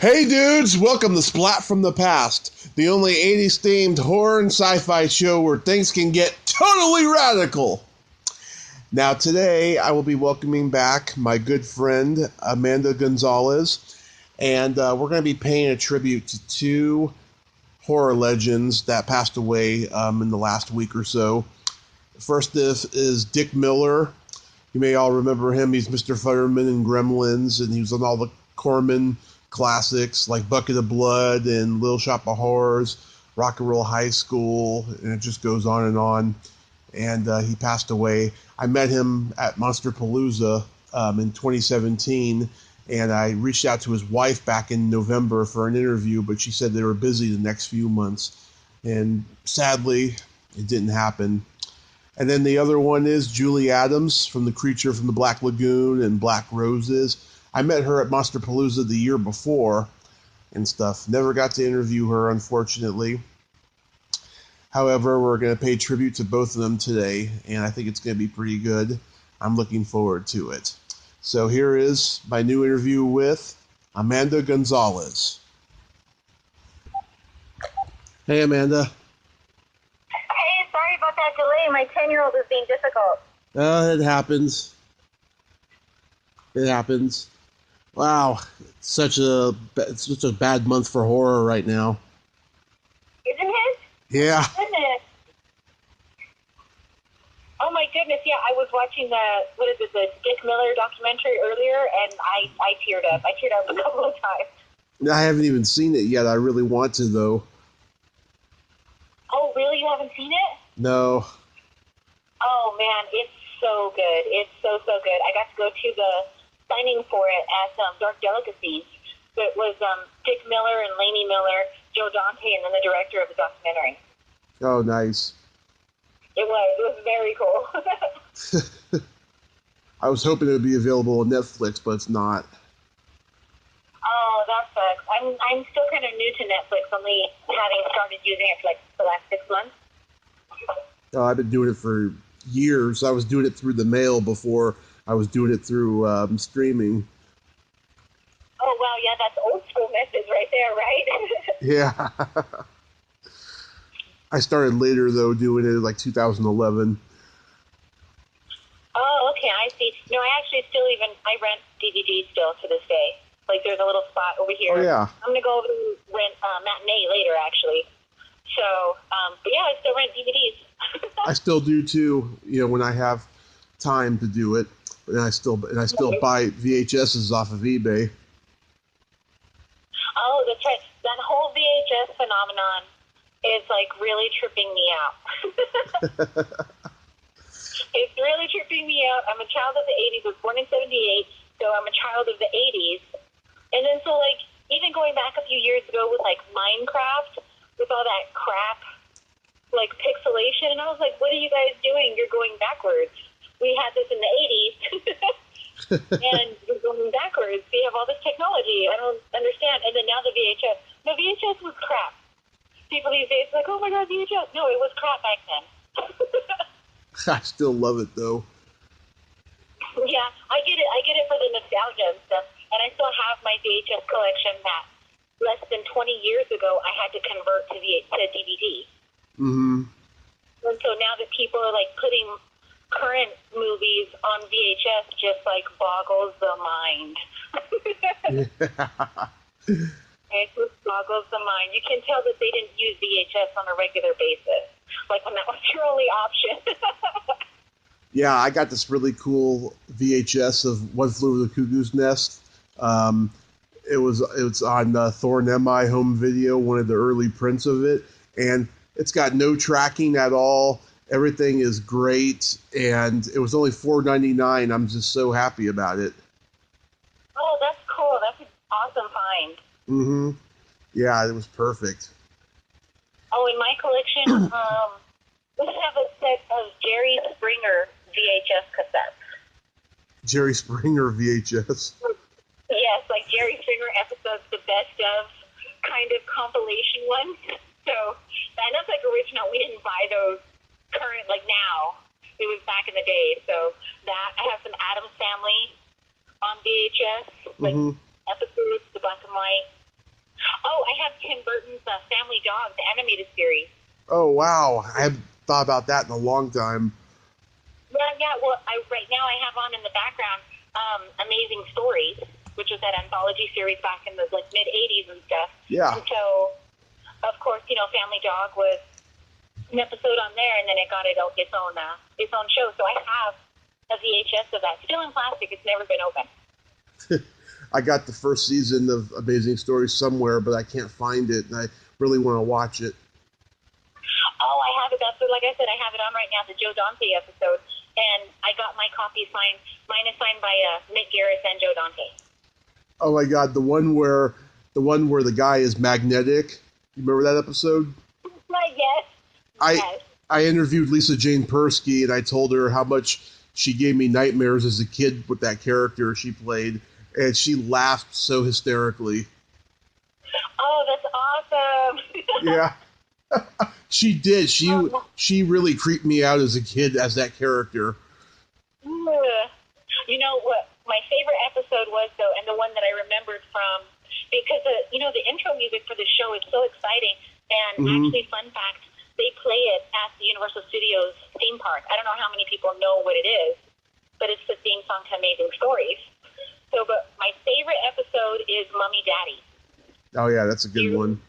Hey dudes, welcome to Splat from the Past, the only 80s themed horror and sci-fi show where things can get totally radical. Now today I will be welcoming back my good friend Amanda Gonzales, and we're going to be paying a tribute to two horror legends that passed away in the last week or so. First is Dick Miller. You may all remember him. He's Mr. Futterman in Gremlins, and he was on all the Corman classics like Bucket of Blood and Little Shop of Horrors, Rock and Roll High School, and it just goes on and on. And he passed away. I met him at Monsterpalooza in 2017, and I reached out to his wife back in November for an interview, but she said they were busy the next few months. And sadly, it didn't happen. And then the other one is Julie Adams from The Creature from the Black Lagoon and Black Roses. I met her at Monsterpalooza the year before and stuff. Never got to interview her, unfortunately. However, we're going to pay tribute to both of them today, and I think it's going to be pretty good. I'm looking forward to it. So here is my new interview with Amanda Gonzales. Hey, Amanda. Hey, sorry about that delay. My 10-year-old is being difficult. It happens. It happens. Wow, it's such a bad month for horror right now. Isn't it? Yeah. Goodness. Oh my goodness, yeah, I was watching the Dick Miller documentary earlier, and I teared up. I teared up a couple of times. I haven't even seen it yet. I really want to, though. Oh, really? You haven't seen it? No. Oh, man, it's so good. It's so good. I got to go to the signing for it at Dark Delicacies. So it was Dick Miller and Lainey Miller, Joe Dante, and then the director of the documentary. Oh, nice. It was very cool. I was hoping it would be available on Netflix, but it's not. Oh, that sucks. I'm still kind of new to Netflix, only having started using it for like the last 6 months. Oh, I've been doing it for years. I was doing it through the mail before I was doing it through streaming. Oh, wow, yeah, that's old school methods right there, right? Yeah. I started later, though, doing it in like 2011. Oh, okay, I see. No, I actually I rent DVDs still to this day. Like, there's a little spot over here. Oh, yeah. I'm going to go over and rent Matinee later, actually. So, but yeah, I still rent DVDs. I still do, too, when I have time to do it. And I still buy VHSs off of eBay. Oh, that's right. That whole VHS phenomenon is like really tripping me out. It's really tripping me out. I'm a child of the 80s. I was born in 78, so I'm a child of the 80s. And then so like even going back a few years ago with like Minecraft, with all that crap, like pixelation, and I was like, what are you guys doing? You're going backwards. We had this in the 80s, and we're going backwards. We have all this technology. I don't understand. And then now the VHS. No, VHS was crap. People these days are like, oh my God, VHS. No, it was crap back then. I still love it, though. Yeah, I get it. I get it for the nostalgia and stuff. And I still have my VHS collection that less than 20 years ago I had to convert to DVD. Mm-hmm. And so now that people are like putting current movies on VHS, just like boggles the mind. It just boggles the mind. You can tell that they didn't use VHS on a regular basis, like when that was your only option. Yeah, I got this really cool VHS of One Flew Over the Cuckoo's Nest. It was on Thorn MI Home Video, one of the early prints of it, and it's got no tracking at all. Everything is great, and it was only $4.99. I'm just so happy about it. Oh, that's cool. That's an awesome find. Mm-hmm. Yeah, it was perfect. Oh, in my collection, we have a set of Jerry Springer VHS cassettes. Jerry Springer VHS? Yes, like Jerry Springer episodes, the best of kind of compilation ones. So, and that's like original. We didn't buy those current, like now. It was back in the day. So that, I have some Addams Family on VHS, like episodes, the black and white. Tim Burton's Family Dog, the animated series. Oh, wow. I haven't thought about that in a long time. Yeah. Well, right now I have on in the background Amazing Stories, which was that anthology series back in the mid '80s and stuff. Yeah. And so, of course, Family Dog was an episode on there, and then it got its own show. So I have a VHS of that, still in plastic. It's never been open. I got the first season of Amazing Stories somewhere, but I can't find it, and I really want to watch it. Oh, I have it. That's like I said, I have it on right now, the Joe Dante episode, and I got my copy signed. Mine is signed by Mick Garris and Joe Dante. Oh my God, the one where the guy is magnetic. You remember that episode? Yes. I interviewed Lisa Jane Persky, and I told her how much she gave me nightmares as a kid with that character she played, and she laughed so hysterically. Oh, that's awesome. Yeah. She did. She really creeped me out as a kid as that character. You know what my favorite episode was, though, and the one that I remembered from, because the intro music for the show is so exciting, and actually, fun fact, they play it at the Universal Studios theme park. I don't know how many people know what it is, but it's the theme song to Amazing Stories. So, but my favorite episode is Mummy Daddy. Oh yeah, that's a good one.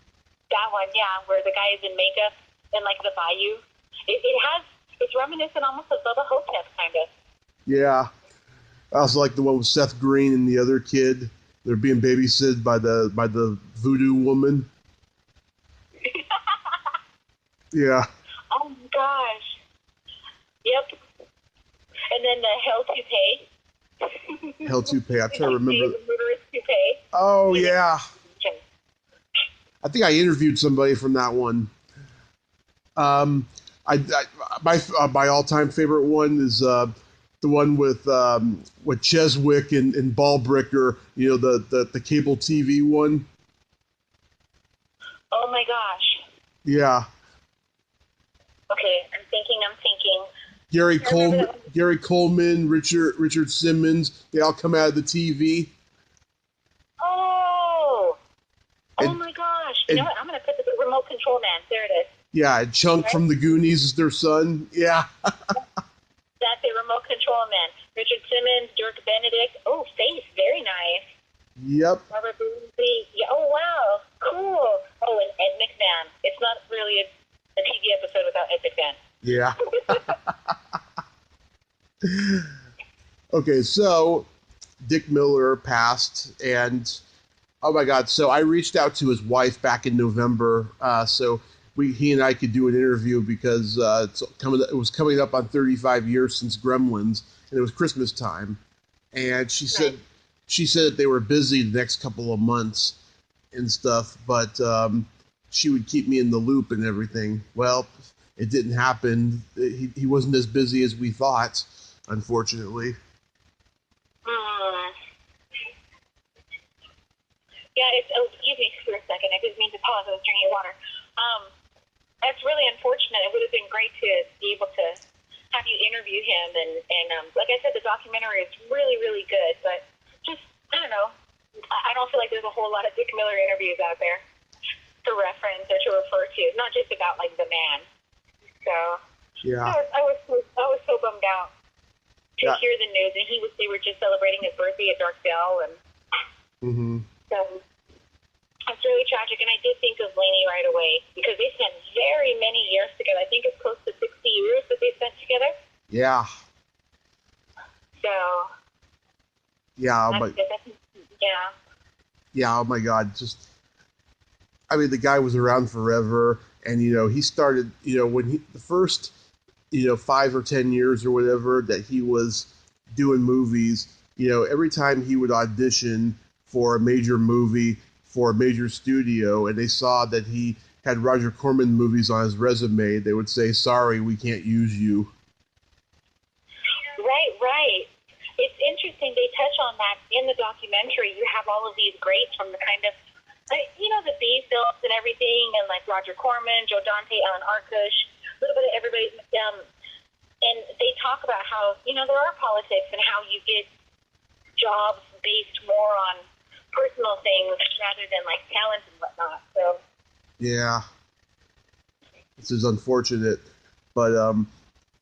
That one, yeah, where the guy is in makeup and like the bayou. It's reminiscent almost of Bubba Hotep, kind of. Yeah. I also like the one with Seth Green and the other kid. They're being babysitted by the voodoo woman. Yeah. Oh my gosh. Yep. And then the Hell to Pay. Hell to Pay. I'm trying to remember. The Murderous to Pay. Oh yeah. I think I interviewed somebody from that one. My all-time favorite one is the one with Cheswick and Ballbricker. The cable TV one. Oh my gosh. Yeah. Okay, I'm thinking. Gary Coleman, Richard Simmons. They all come out of the TV. Oh my gosh. You know what? I'm going to put the Remote Control Man. There it is. Yeah, and Chunk from the Goonies is their son. Yeah. That's it, Remote Control Man. Richard Simmons, Dirk Benedict. Oh, Faith. Very nice. Yep. Robert Boosley. Yeah, oh, wow. Cool. Oh, and Ed McMahon. It's not really a TV episode without Ed McMahon. Yeah. Okay, so Dick Miller passed, and oh my God! So I reached out to his wife back in November, so he and I could do an interview because it was coming up on 35 years since Gremlins, and it was Christmas time, and she said that they were busy the next couple of months and stuff, but she would keep me in the loop and everything. Well, it didn't happen. He wasn't as busy as we thought, unfortunately. Yeah, excuse me for a second. I didn't mean to pause. I was drinking water. That's really unfortunate. It would have been great to be able to have you interview him. And like I said, the documentary is really, really good. But just, I don't know. I don't feel like there's a whole lot of Dick Miller interviews out there to reference or to refer to. Not just about, like, the man. So, yeah. I was so bummed out to hear the news. And they were just celebrating his birthday at Darkdale. And so it's really tragic. And I did think of Lainey right away because they spent very many years together. I think it's close to 60 years that they spent together. Yeah. So. Yeah. Yeah. Oh my God. The guy was around forever. And, he started, when the first, 5 or 10 years or whatever that he was doing movies, every time he would audition for a major movie, for a major studio, and they saw that he had Roger Corman movies on his resume, they would say, sorry, we can't use you. Right. It's interesting. They touch on that in the documentary. You have all of these greats from the kind of, the B films and everything, and like Roger Corman, Joe Dante, Alan Arkush, a little bit of everybody. And they talk about how, there are politics and how you get jobs based more on personal things rather than like talent and whatnot. So Yeah, this is unfortunate, but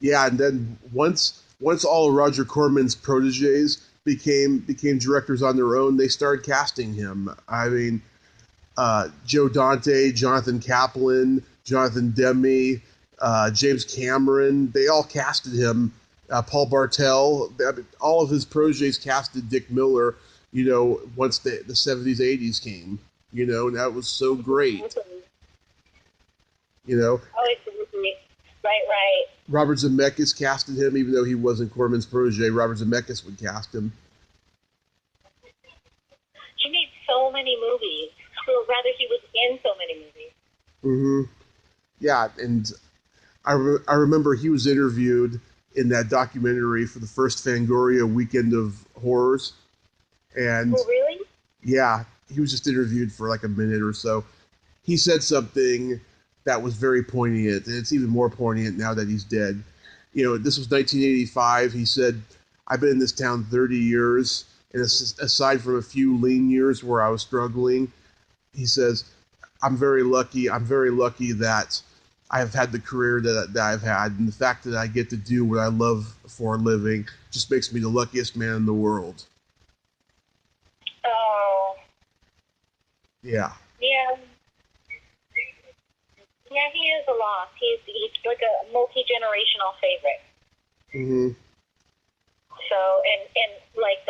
yeah. And then once all of Roger Corman's proteges became directors on their own, they started casting him. I mean, Joe Dante, Jonathan Kaplan, Jonathan Demme, James Cameron, they all casted him. Paul Bartel, all of his proteges casted Dick Miller, once the 70s, 80s came, and that was so great. Oh, it's right. Robert Zemeckis casted him, even though he wasn't Corman's protege. Robert Zemeckis would cast him. He made so many movies. Or rather, he was in so many movies. Mm-hmm. Yeah, and I remember he was interviewed in that documentary for the first Fangoria Weekend of Horrors. And oh, really? Yeah, he was just interviewed for like a minute or so. He said something that was very poignant, and it's even more poignant now that he's dead. This was 1985. He said, I've been in this town 30 years, and aside from a few lean years where I was struggling, he says, I'm very lucky. I'm very lucky that I have had the career that I've had, and the fact that I get to do what I love for a living just makes me the luckiest man in the world. Oh. Yeah. Yeah. Yeah, he is a loss. He's like a multi-generational favorite. Mm-hmm. So, and like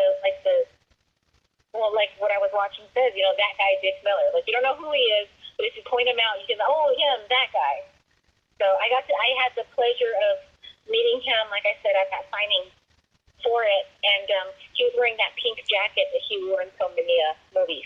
what I was watching says, that guy, Dick Miller. Like, you don't know who he is, but if you point him out, you can, him, that guy. So I had the pleasure of meeting him, like I said, at that signing for it, and he was wearing that pink jacket that he wore in so many movies.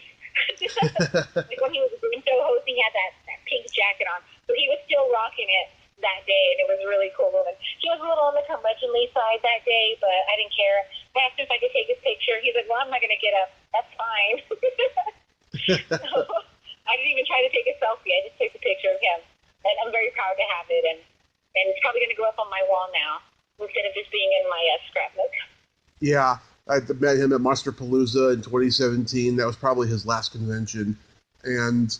Like when he was a game show host, he had that pink jacket on. So he was still rocking it that day, and it was really cool. And he was a little on the curmudgeonly side that day, but I didn't care. I asked him if I could take his picture. He's like, well, I'm not going to get up. That's fine. So I didn't even try to take a selfie. I just took a picture of him. And I'm very proud to have it. And it's probably going to go up on my wall now instead of just being in my scrapbook. Yeah. I met him at Monsterpalooza in 2017. That was probably his last convention. And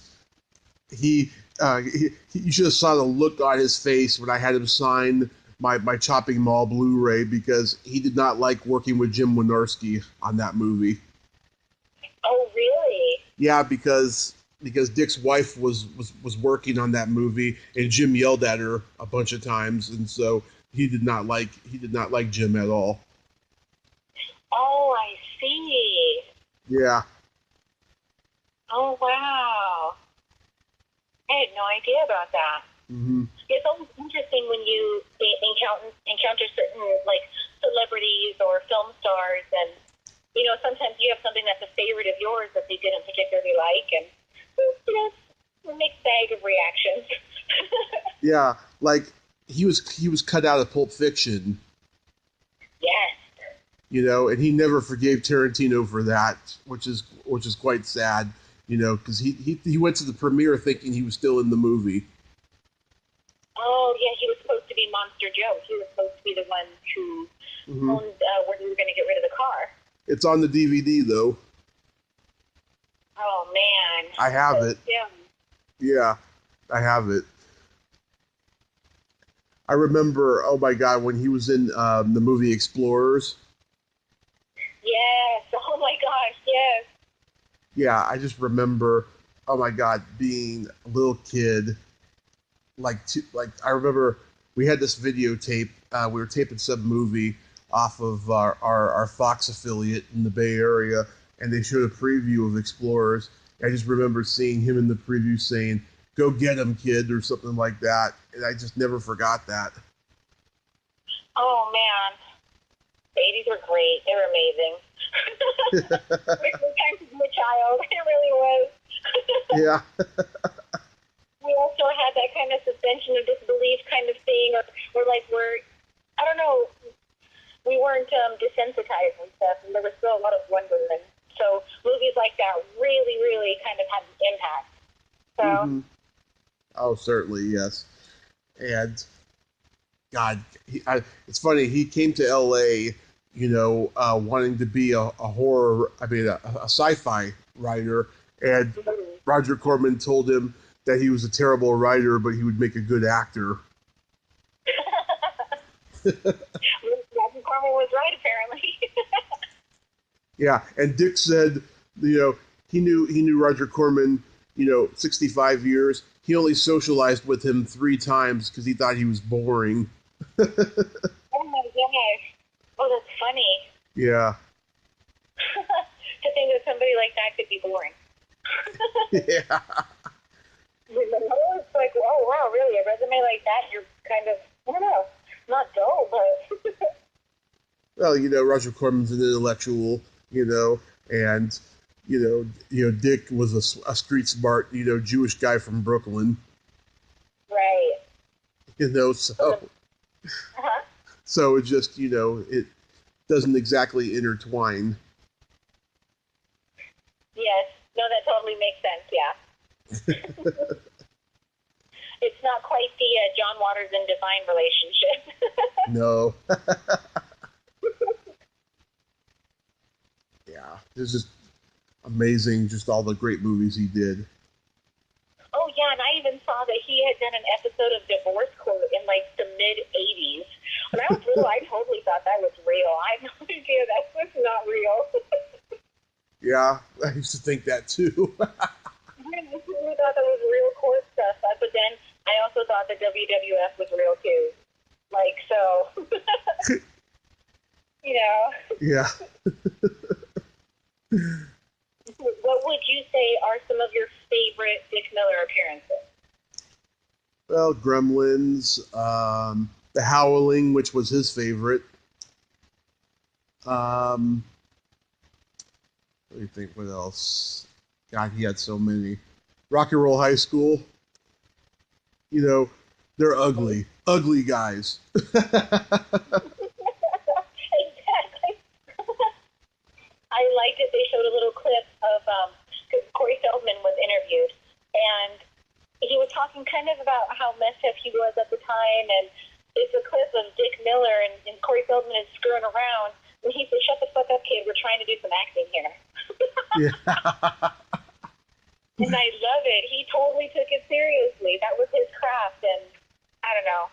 you should have saw the look on his face when I had him sign my Chopping Mall Blu-ray, because he did not like working with Jim Wynorski on that movie. Oh, really? Yeah, because Dick's wife was working on that movie, and Jim yelled at her a bunch of times, and so he did not like Jim at all. Oh, I see. Yeah. Oh, wow. I had no idea about that. Mm-hmm. It's always interesting when you encounter certain, like, celebrities or film stars, and, sometimes you have something that's a favorite of yours that they didn't particularly like, and, it's a mixed bag of reactions. Yeah, like, he was cut out of Pulp Fiction. Yes. And he never forgave Tarantino for that, which is quite sad, because he went to the premiere thinking he was still in the movie. Oh, yeah, he was supposed to be Monster Joe. He was supposed to be the one who owned where we were going to get rid of the car. It's on the DVD, though. Oh, man. I have it. Yeah, I have it. I remember, oh my God, when he was in the movie Explorers. Yes. Oh my gosh. Yes. Yeah, I just remember, oh my God, being a little kid. I remember we had this videotape. We were taping some movie off of our Fox affiliate in the Bay Area, and they showed a preview of Explorers. I just remember seeing him in the preview saying, "Go get him, kid," or something like that, and I just never forgot that. Oh man. The 80s were great. They were amazing. It was time to be a child. It really was. Yeah. We also had that kind of suspension of disbelief kind of thing, or like I don't know, we weren't desensitized and stuff, and there was still a lot of wonderment. So movies like that really, really kind of had an impact. So. Mm-hmm. Oh, certainly, yes. And God, it's funny. He came to L.A., wanting to be a horror, a sci-fi writer, and Roger Corman told him, that he was a terrible writer, but he would make a good actor. Roger Corman was right, apparently. Yeah, and Dick said, he knew Roger Corman, 65 years. He only socialized with him 3 times because he thought he was boring. Oh my gosh. Oh, that's funny. Yeah. To think that somebody like that could be boring. Yeah. It's like, oh wow, really? A resume like that, you're kind of, I don't know, not dull, but. Well, Roger Corman's an intellectual, and Dick was a street smart, Jewish guy from Brooklyn. Right. So. Uh-huh. So it just, it doesn't exactly intertwine. Yes. No, that totally makes sense, yeah. It's not quite the John Waters and Divine relationship. No. Yeah, it's just amazing, just all the great movies he did. Oh, yeah, and I even saw that he had done an episode of Divorce Court in, like, the mid-'80s. When I was little, I totally thought that was real. I had no idea that was not real. Yeah, I used to think that, too. I really thought that was real court stuff, but then I also thought that WWF was real, too. Like, so, Yeah. What would you say are some of your favorite Dick Miller appearances? Well, Gremlins, The Howling, which was his favorite. Let me think, what else? God, he had so many. Rock and Roll High School. They're ugly. Ugly guys. Exactly. I liked it. They showed a little clip of, because Corey Feldman was interviewed, and he was talking kind of about how messed up he was at the time, and it's a clip of Dick Miller, and Corey Feldman is screwing around, and he said, "Shut the fuck up, kid, we're trying to do some acting here." Yeah. And I love it. He totally took it seriously. That was his craft, and I don't know.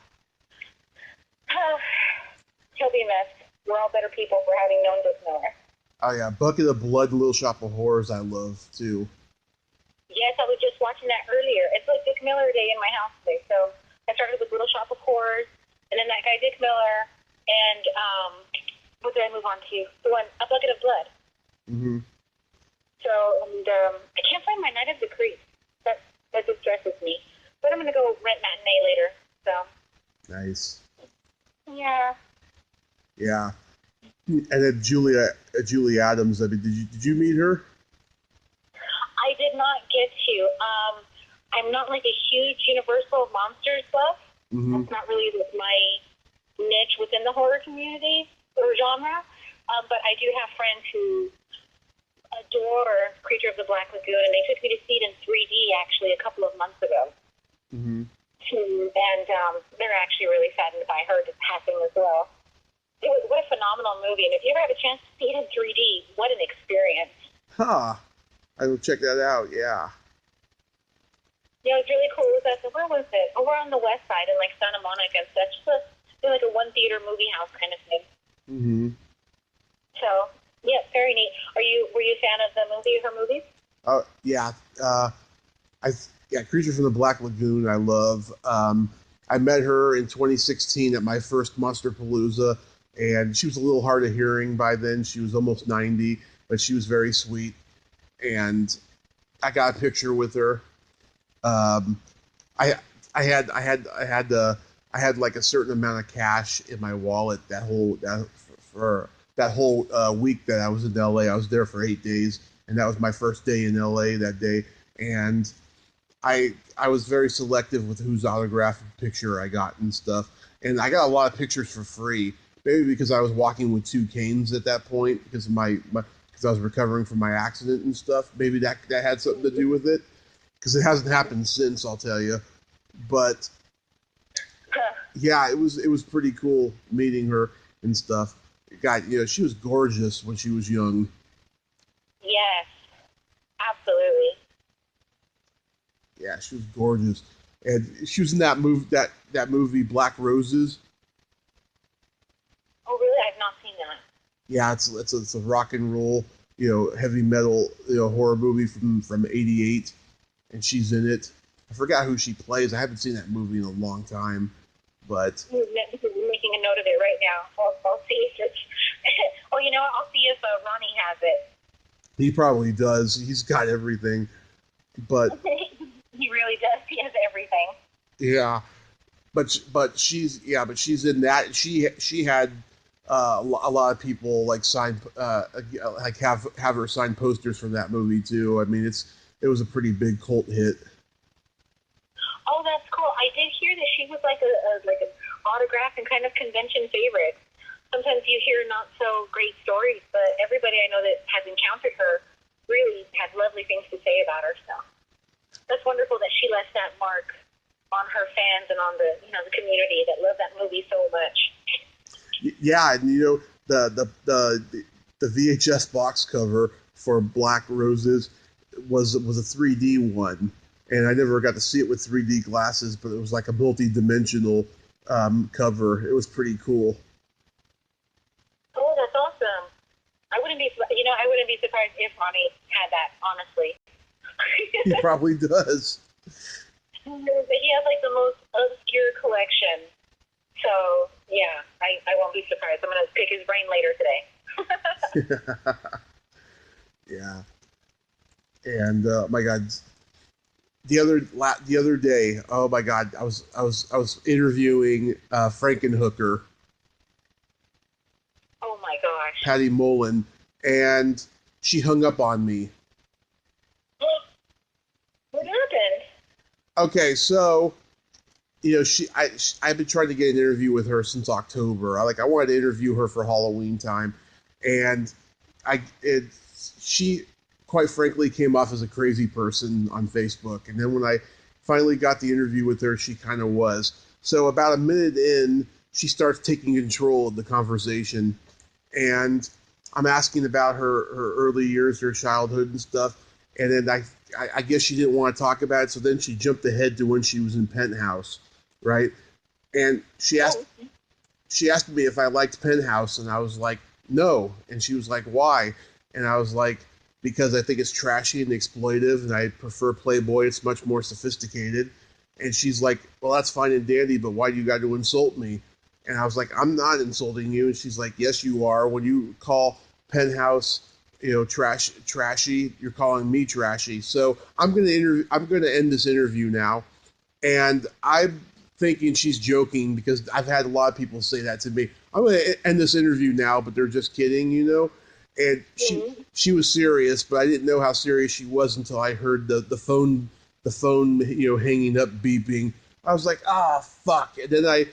He'll be missed. We're all better people for having known Dick Miller. Oh, yeah. Bucket of Blood, Little Shop of Horrors, I love, too. Yes, I was just watching that earlier. It's like Dick Miller Day in my house today. So I started with Little Shop of Horrors, and then that guy Dick Miller, and what did I move on to? The one, A Bucket of Blood. Mm-hmm. So, and I can't find my Night of the Creep. That distresses me. But I'm going to go rent Matinee later. So. Nice. Yeah. Yeah. And then Julie Adams, I mean, did you meet her? I did not get to. I'm not like a huge Universal Monsters buff. Mm-hmm. That's not really my niche within the horror community or genre. But I do have friends who adore Creature of the Black Lagoon, and they took me to see it in 3D actually a couple of months ago. Mm-hmm. And they're actually really saddened by her passing as well. What a phenomenal movie, and if you ever have a chance to see it in 3D, what an experience. Huh. I will check that out, yeah. Yeah, it was really cool. Where was it? Over on the west side in like Santa Monica and stuff. Just like a one theater movie house kind of thing. Mm-hmm. So, yeah, very neat. Were you a fan of the movie or her movies? Yeah. Creature from the Black Lagoon, I love. I met her in 2016 at my first Monsterpalooza, and she was a little hard of hearing by then. She was almost 90, but she was very sweet. And I got a picture with her. I had like a certain amount of cash in my wallet for that whole week that I was in LA. I was there for 8 days, and that was my first day in LA that day. And I was very selective with whose autograph picture I got and stuff. And I got a lot of pictures for free, maybe because I was walking with 2 canes at that point because because I was recovering from my accident and stuff. Maybe that had something to do with it, because it hasn't happened since, I'll tell you. But yeah, it was pretty cool meeting her and stuff. God, she was gorgeous when she was young. Yes, absolutely. Yeah, she was gorgeous, and she was in that movie Black Roses. Oh, really? I've not seen that. Yeah, it's a rock and roll, heavy metal, horror movie from '88, and she's in it. I forgot who she plays. I haven't seen that movie in a long time, but I'm making a note of it right now. I'll see if it's. Oh, you know what? I'll see if Ronnie has it. he probably does. He's got everything, but He really does. He has everything. yeah, but she's in that. She had a lot of people like sign like have her sign posters from that movie too. I mean, it was a pretty big cult hit. Oh, that's cool. I did hear that she was like an autograph and kind of convention favorite. Sometimes you hear not so great stories, but everybody I know that has encountered her really had lovely things to say about her. So that's wonderful that she left that mark on her fans and on the the community that love that movie so much. Yeah, and the VHS box cover for Black Roses was a 3D one, and I never got to see it with 3D glasses, but it was like a multi-dimensional cover. It was pretty cool. Oh, that's awesome! I wouldn't be surprised if Ronnie had that. Honestly, He probably does. he has like the most obscure collection. So yeah, I won't be surprised. I'm gonna pick his brain later today. Yeah, and my God, the other day, oh my God, I was interviewing Frankenhooker, Oh my gosh! Patty Mullen, and she hung up on me. What happened? Okay, so I've been trying to get an interview with her since October. I wanted to interview her for Halloween time, and she quite frankly came off as a crazy person on Facebook. And then when I finally got the interview with her, she kind of was. So about a minute in, she starts taking control of the conversation, and I'm asking about her early years, her childhood and stuff. And then I guess she didn't want to talk about it, so then she jumped ahead to when she was in Penthouse, right? And she asked me if I liked Penthouse, and I was like, no. And she was like, why? And I was like, because I think it's trashy and exploitive, and I prefer Playboy. It's much more sophisticated. And she's like, well, that's fine and dandy, but why do you got to insult me? And I was like, I'm not insulting you. And she's like, yes, you are. When you call Penthouse, trashy, you're calling me trashy. So I'm gonna end this interview now, and I'm thinking she's joking because I've had a lot of people say that to me. I'm gonna end this interview now, but they're just kidding, And she was serious, but I didn't know how serious she was until I heard the phone hanging up beeping. I was like, fuck. And then I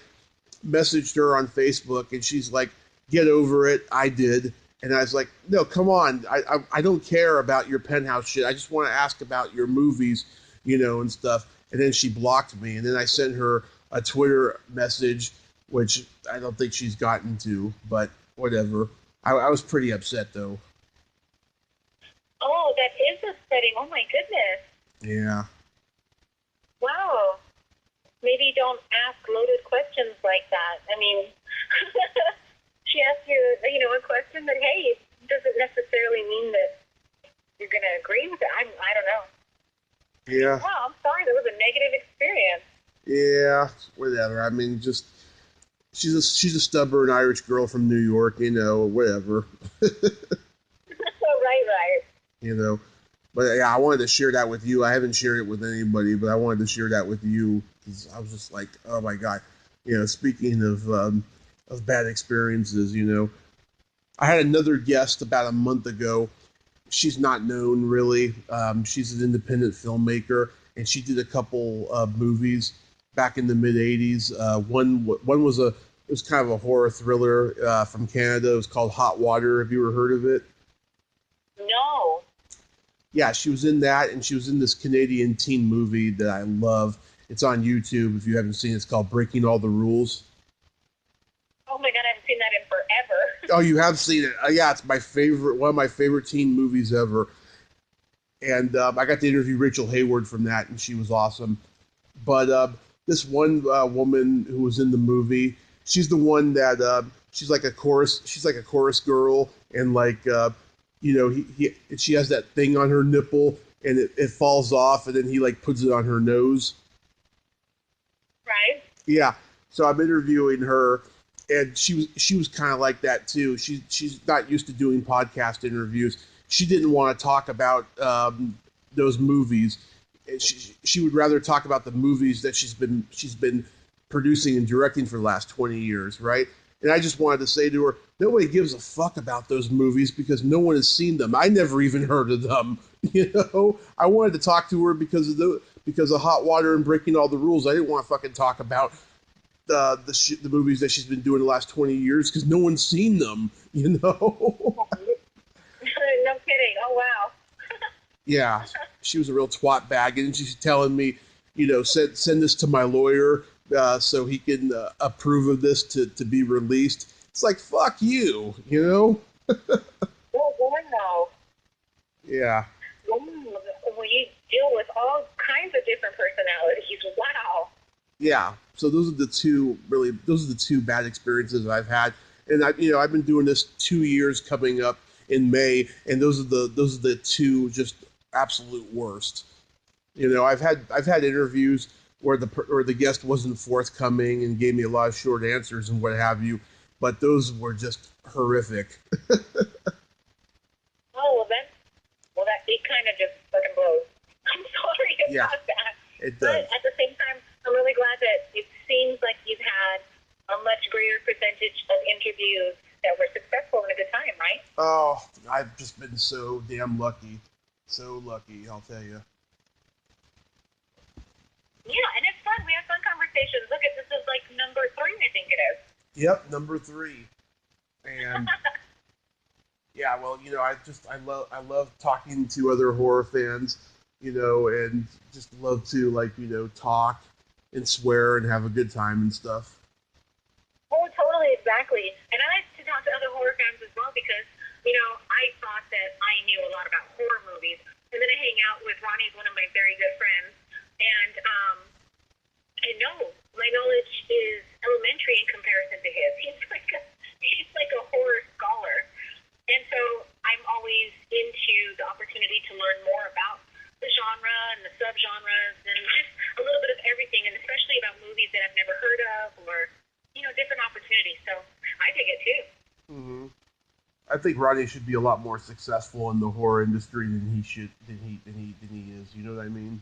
messaged her on Facebook, and she's like, get over it. I did. And I was like, no, come on. I don't care about your Penthouse shit. I just want to ask about your movies, and stuff. And then she blocked me. And then I sent her a Twitter message, which I don't think she's gotten to, but whatever. I was pretty upset, though. Oh, that is upsetting. Oh, my goodness. Yeah. Wow. Maybe don't ask loaded questions like that. I mean, she asked you, a question that, hey, it doesn't necessarily mean that you're going to agree with it. I don't know. Yeah. Wow, I'm sorry. That was a negative experience. Yeah, whatever. I mean, just she's a stubborn Irish girl from New York, whatever. Right. But yeah, I wanted to share that with you. I haven't shared it with anybody, but I wanted to share that with you because I was just like, oh my God. Speaking of bad experiences, I had another guest about a month ago. She's not known really. She's an independent filmmaker, and she did a couple movies back in the mid '80s. One was kind of a horror thriller from Canada. It was called Hot Water. Have you ever heard of it? No. Yeah, she was in that, and she was in this Canadian teen movie that I love. It's on YouTube if you haven't seen it. It's called Breaking All the Rules. Oh my God, I haven't seen that in forever. Oh, you have seen it? Yeah, it's one of my favorite teen movies ever. And I got to interview Rachel Hayward from that, and she was awesome. But this one woman who was in the movie, she's the one that she's like a chorus. She's like a chorus girl, and like she has that thing on her nipple, and it falls off, and then he like puts it on her nose. Right. Yeah. So I'm interviewing her, and she was kind of like that too. She's not used to doing podcast interviews. She didn't want to talk about those movies. She would rather talk about the movies that she's been producing and directing for the last 20 years, right? And I just wanted to say to her, nobody gives a fuck about those movies because no one has seen them. I never even heard of them. You know, I wanted to talk to her because of Hot Water and Breaking All the Rules. I didn't want to fucking talk about the movies that she's been doing the last 20 years because no one's seen them. You know. No kidding. Oh wow. Yeah, she was a real twat bag, and she's telling me, send this to my lawyer so he can approve of this to be released. It's like, fuck you, you know? Well, no. Yeah. Well, you deal with all kinds of different personalities. Wow. Yeah. So those are the two bad experiences I've had, and I've been doing this 2 years coming up in May, and those are the two just absolute worst. I've had interviews where the guest wasn't forthcoming and gave me a lot of short answers and what have you, but those were just horrific. That it kind of just fucking blows. I'm sorry about that. It does. But at the same time, I'm really glad that it seems like you've had a much greater percentage of interviews that were successful and a good time, right? Oh, I've just been so damn lucky. So lucky, I'll tell you. Yeah, and it's fun. We have fun conversations. Look, this is like number 3, I think it is. Yep, number 3. And yeah, well, I love talking to other horror fans, and just love to talk and swear and have a good time and stuff. Oh, totally, exactly. And I like to talk to other horror fans as well because, I thought that I knew a lot about horror movies. And then I hang out with Ronnie's one of my very good friends. And I know my knowledge is elementary in comparison to his. He's like a horror scholar. And so I'm always into the opportunity to learn more about the genre and the subgenres and just a little bit of everything, and especially about movies that I've never heard of or, different opportunities. So I dig it too. Mm-hmm. I think Rodney should be a lot more successful in the horror industry than he is. You know what I mean?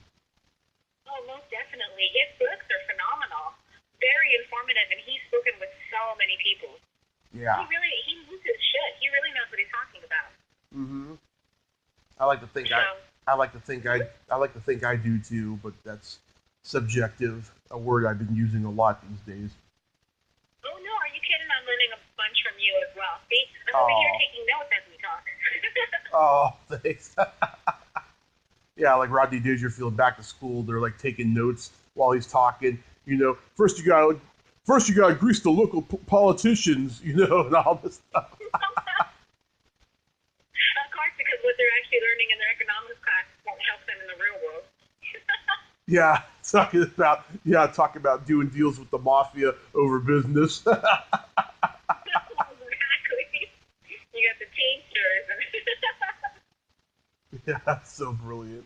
Oh, most definitely. His books are phenomenal, very informative, and he's spoken with so many people. Yeah. He knows his shit. He really knows what he's talking about. Mm-hmm. I like to think I do too, but that's subjective. A word I've been using a lot these days. Oh no, are you kidding? I'm learning a bunch from you as well. See, I'm over here taking notes as we talk. Oh, thanks. Yeah, like Rodney Dangerfield back to school. They're like taking notes while he's talking. First you gotta grease the local politicians. And all this stuff. Of course, because what they're actually learning in their economics class won't help them in the real world. Yeah, talking about doing deals with the mafia over business. Exactly. You got the Teamsters. Yeah, that's so brilliant.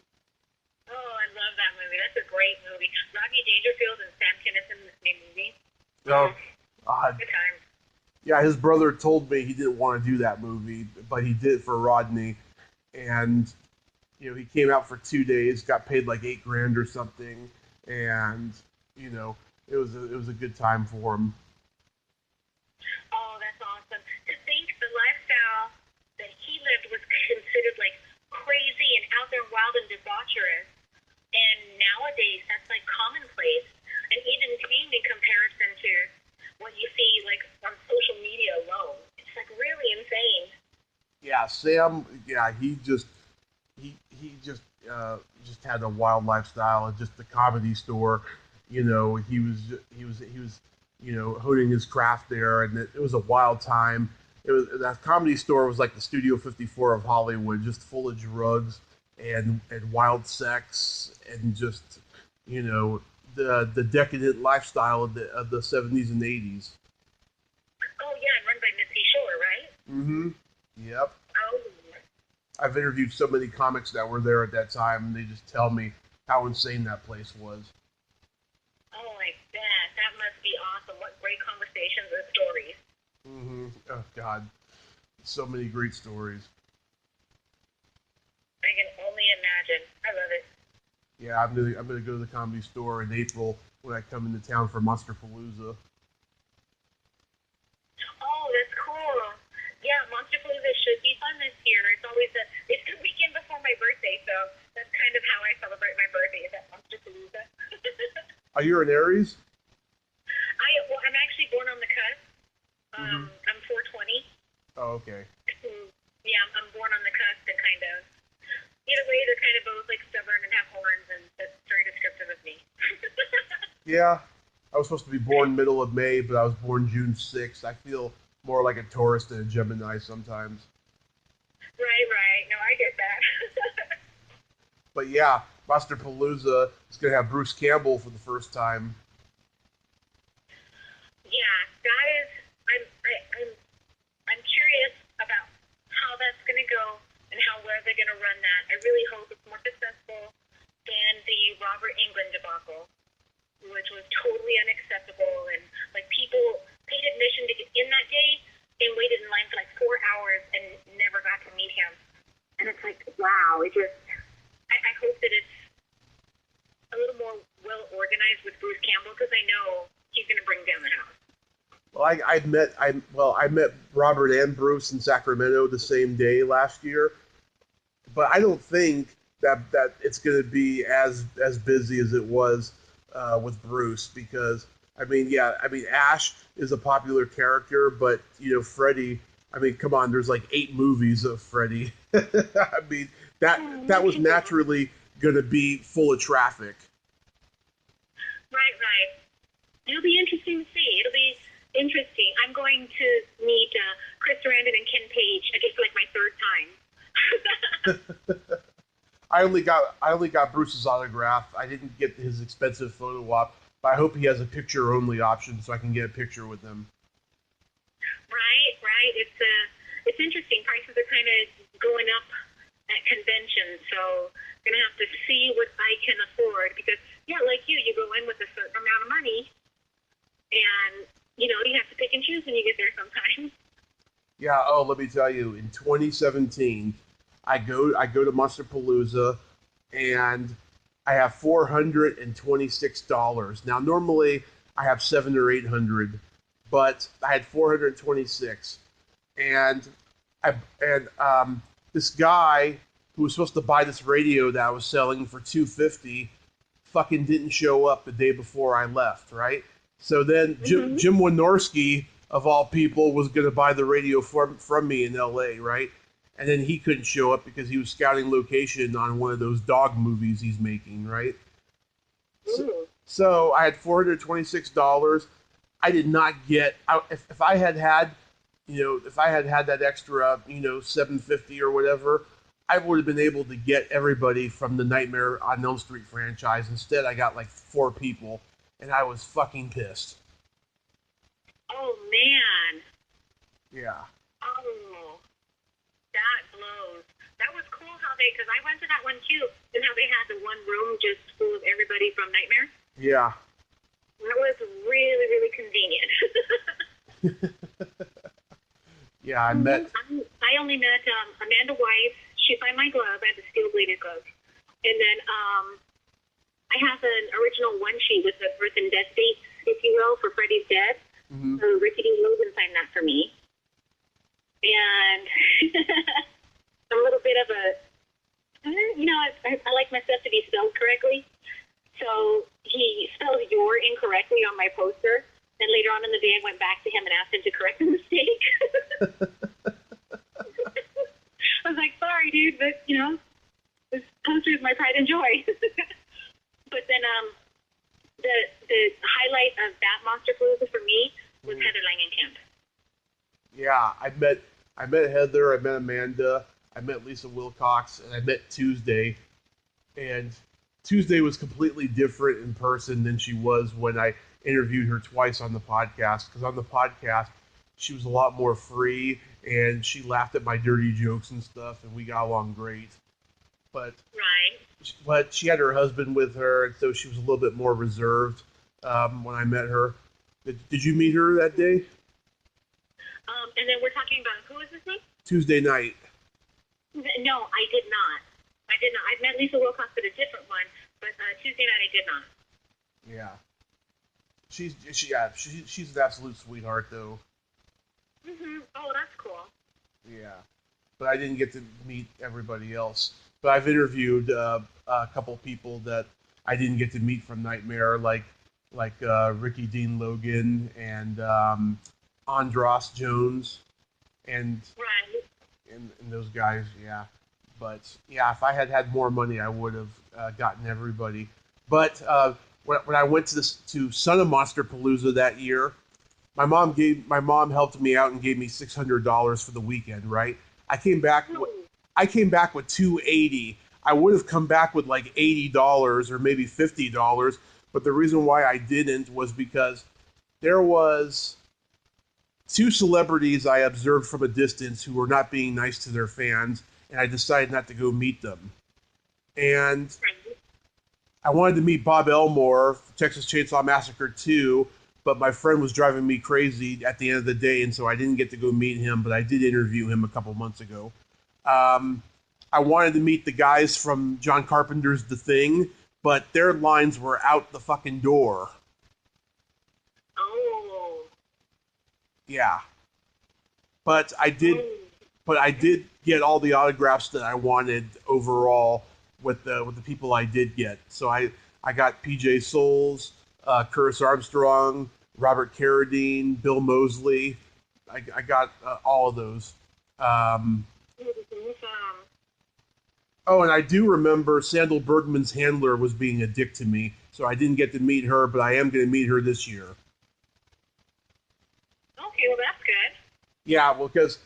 Oh, I love that movie. That's a great movie. Rodney Dangerfield and Sam Kinison in the same movie. Oh, good time. Yeah, his brother told me he didn't want to do that movie, but he did for Rodney, and he came out for 2 days, got paid like $8,000 or something, and it was a good time for him. Oh, that's awesome. To think the lifestyle that he lived was considered like crazy and out there wild and debaucherous, and nowadays that's like commonplace and even tame in comparison to what you see like on social media alone. It's like really insane. Yeah, Sam. Yeah, he just had a wild lifestyle at just the Comedy Store. He was honing his craft there, and it was a wild time. That Comedy Store was like the Studio 54 of Hollywood, just full of drugs and wild sex and just, the decadent lifestyle of the 70s and 80s. Oh yeah, and run by Missy Shore, right? Mm-hmm. Yep. Oh. I've interviewed so many comics that were there at that time, and they just tell me how insane that place was. Oh, I bet. That must be awesome. What great conversations and stories. Mm-hmm. Oh, God. So many great stories. I can only imagine. I love it. Yeah, I'm gonna go to the Comedy Store in April when I come into town for Monsterpalooza. Oh, that's cool. Yeah, Monsterpalooza should be fun this year. It's the weekend before my birthday, so that's kind of how I celebrate my birthday, is at Monsterpalooza. Are you an Aries? I'm actually born on the cusp. I'm 420. Oh, okay. Yeah, I'm born on the cusp and kind of, in a way, they're kind of both like stubborn and have horns, and that's very descriptive of me. Yeah, I was supposed to be born middle of May, but I was born June 6th. I feel more like a Taurus than a Gemini sometimes. Right. No, I get that. But yeah, Monsterpalooza is going to have Bruce Campbell for the first time. Yeah, that is. I'm curious about how that's going to go and where they're going to run that. I really hope it's more successful than the Robert Englund debacle, which was totally unacceptable, and like people paid admission to get in that day and waited in line for like 4 hours and never got to meet him. And it's like, wow, I hope that it's a little more well organized with Bruce Campbell, because I know he's going to bring down the house. Well, I met Robert and Bruce in Sacramento the same day last year, but I don't think that it's going to be as busy as it was with Bruce, because Ash is a popular character, but Freddy. I mean, come on, there's like 8 movies of Freddy. I mean, that was naturally going to be full of traffic. Right. It'll be interesting to see. It'll be interesting. I'm going to meet Chris Sarandon and Ken Page. I just like my 3rd time. I only got Bruce's autograph. I didn't get his expensive photo op, but I hope he has a picture only option so I can get a picture with him. Right. It's interesting. Prices are kind of going up at conventions, so I'm gonna have to see what I can afford, because like you go in with a certain amount of money, and you have to pick and choose when you get there sometimes. Yeah. Oh, let me tell you, in 2017, I go to Monsterpalooza, and I have $426. Now, normally I have $700 or $800, but I had $426, and this guy who was supposed to buy this radio that I was selling for $250 fucking didn't show up the day before I left, right? So then Jim Wynorski, of all people, was going to buy the radio from me in L.A., right? And then he couldn't show up because he was scouting location on one of those dog movies he's making, right? So I had $426. I did not get. If I had that extra, $750 or whatever, I would have been able to get everybody from the Nightmare on Elm Street franchise. Instead, I got like 4 people, and I was fucking pissed. Oh man. Yeah. Oh, that blows. That was cool because I went to that one too, and how they had the one room just full of everybody from Nightmare. Yeah. That was really, really convenient. Yeah, I only met Amanda Weiss. She signed my glove. I had the steel-bladed glove. And then I have an original one sheet with the birth and death dates, if you will, for Freddy's death. Mm-hmm. So Ricky D. Logan signed that for me. And a little bit of a, I like my stuff to be spelled correctly. So he spelled your incorrectly on my poster. Then later on in the day, I went back to him and asked him to correct the mistake. I was like, sorry, dude, but, this poster is my pride and joy. But then the highlight of that Monsterpalooza for me was Heather Langenkamp. Yeah, I met Heather, I met Amanda. I met Lisa Wilcox, and I met Tuesday. And Tuesday was completely different in person than she was when I interviewed her twice on the podcast. Because on the podcast, she was a lot more free, and she laughed at my dirty jokes and stuff, and we got along great. But she had her husband with her, and so she was a little bit more reserved when I met her. Did you meet her that day? And then we're talking about, who is this name? Tuesday night. No, I did not. I've met Lisa Wilcox at a different one, but Tuesday night I did not. Yeah. She's an absolute sweetheart, though. Oh, that's cool. Yeah. But I didn't get to meet everybody else. But I've interviewed a couple people that I didn't get to meet from Nightmare, like Ricky Dean Logan and Andros Jones, and those guys, yeah. But yeah, if I had had more money, I would have gotten everybody. But when I went to Son of Monsterpalooza that year, my mom helped me out and gave me $600 for the weekend. Right, I came back with $280. I would have come back with like $80 or maybe $50, but the reason why I didn't was because there was 2 celebrities I observed from a distance who were not being nice to their fans, and I decided not to go meet them. And I wanted to meet Bob Elmore, Texas Chainsaw Massacre 2, but my friend was driving me crazy at the end of the day, and so I didn't get to go meet him, but I did interview him a couple months ago. I wanted to meet the guys from John Carpenter's The Thing, but their lines were out the fucking door. Oh. Yeah. But I did get all the autographs that I wanted overall with the people I did get. So I got PJ Souls, Curtis Armstrong, Robert Carradine, Bill Moseley. I got all of those. Oh, and I do remember Sandal Bergman's handler was being a dick to me, so I didn't get to meet her, but I am going to meet her this year. Okay, well that's good. Yeah, well, because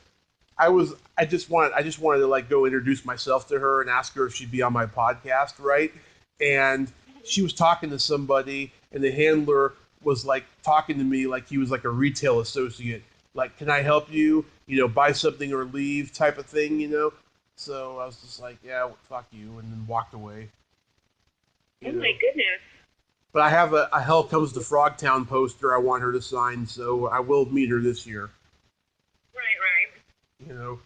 I just wanted to like go introduce myself to her and ask her if she'd be on my podcast, right? And she was talking to somebody, and the handler was like talking to me like he was like a retail associate, like, can I help you? You know, buy something or leave type of thing, you know? So I was just like, yeah, fuck you, and then walked away. Oh my goodness. But I have a Hell Comes to Frogtown poster I want her to sign, so I will meet her this year. Right. You know,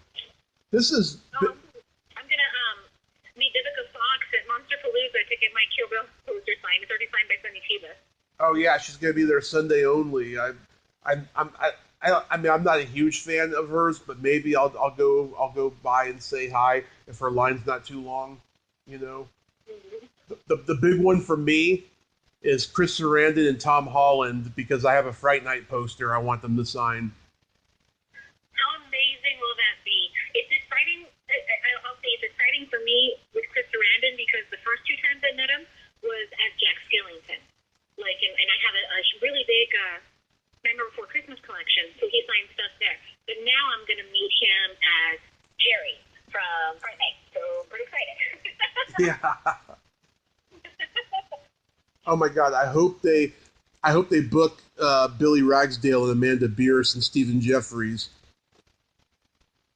this is... I'm going to meet Vivica Fox at Monsterpalooza to get my Kill Bill poster signed. It's already signed by Sonny Chiba. Oh, yeah, she's going to be there Sunday only. I mean, I'm not a huge fan of hers, but maybe I'll go by and say hi if her line's not too long. You know, the big one for me is Chris Sarandon and Tom Holland, because I have a Fright Night poster I want them to sign. How amazing will that be? It's exciting. I'll say it's exciting for me with Chris Sarandon because the first 2 times I met him was as Jack Skellington. Like, and I have a really big Nightmare Before Christmas collection, so he signed stuff there. But now I'm going to meet him as Jerry from Fright Night, so I'm pretty excited. Yeah. Oh my God! I hope they book Billy Ragsdale and Amanda Bierce and Stephen Jeffries.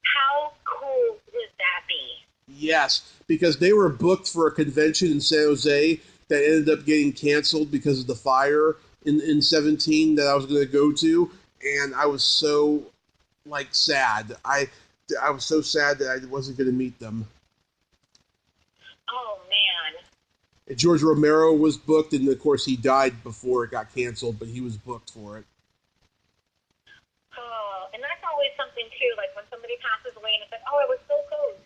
How cool would that be? Yes, because they were booked for a convention in San Jose that ended up getting canceled because of the fire in 17 that I was going to go to, and I was so like sad. I was so sad that I wasn't going to meet them. Oh man. And George Romero was booked, and of course he died before it got canceled, but he was booked for it. Oh, and that's always something too, like when somebody passes away and it's like, oh, I was so close.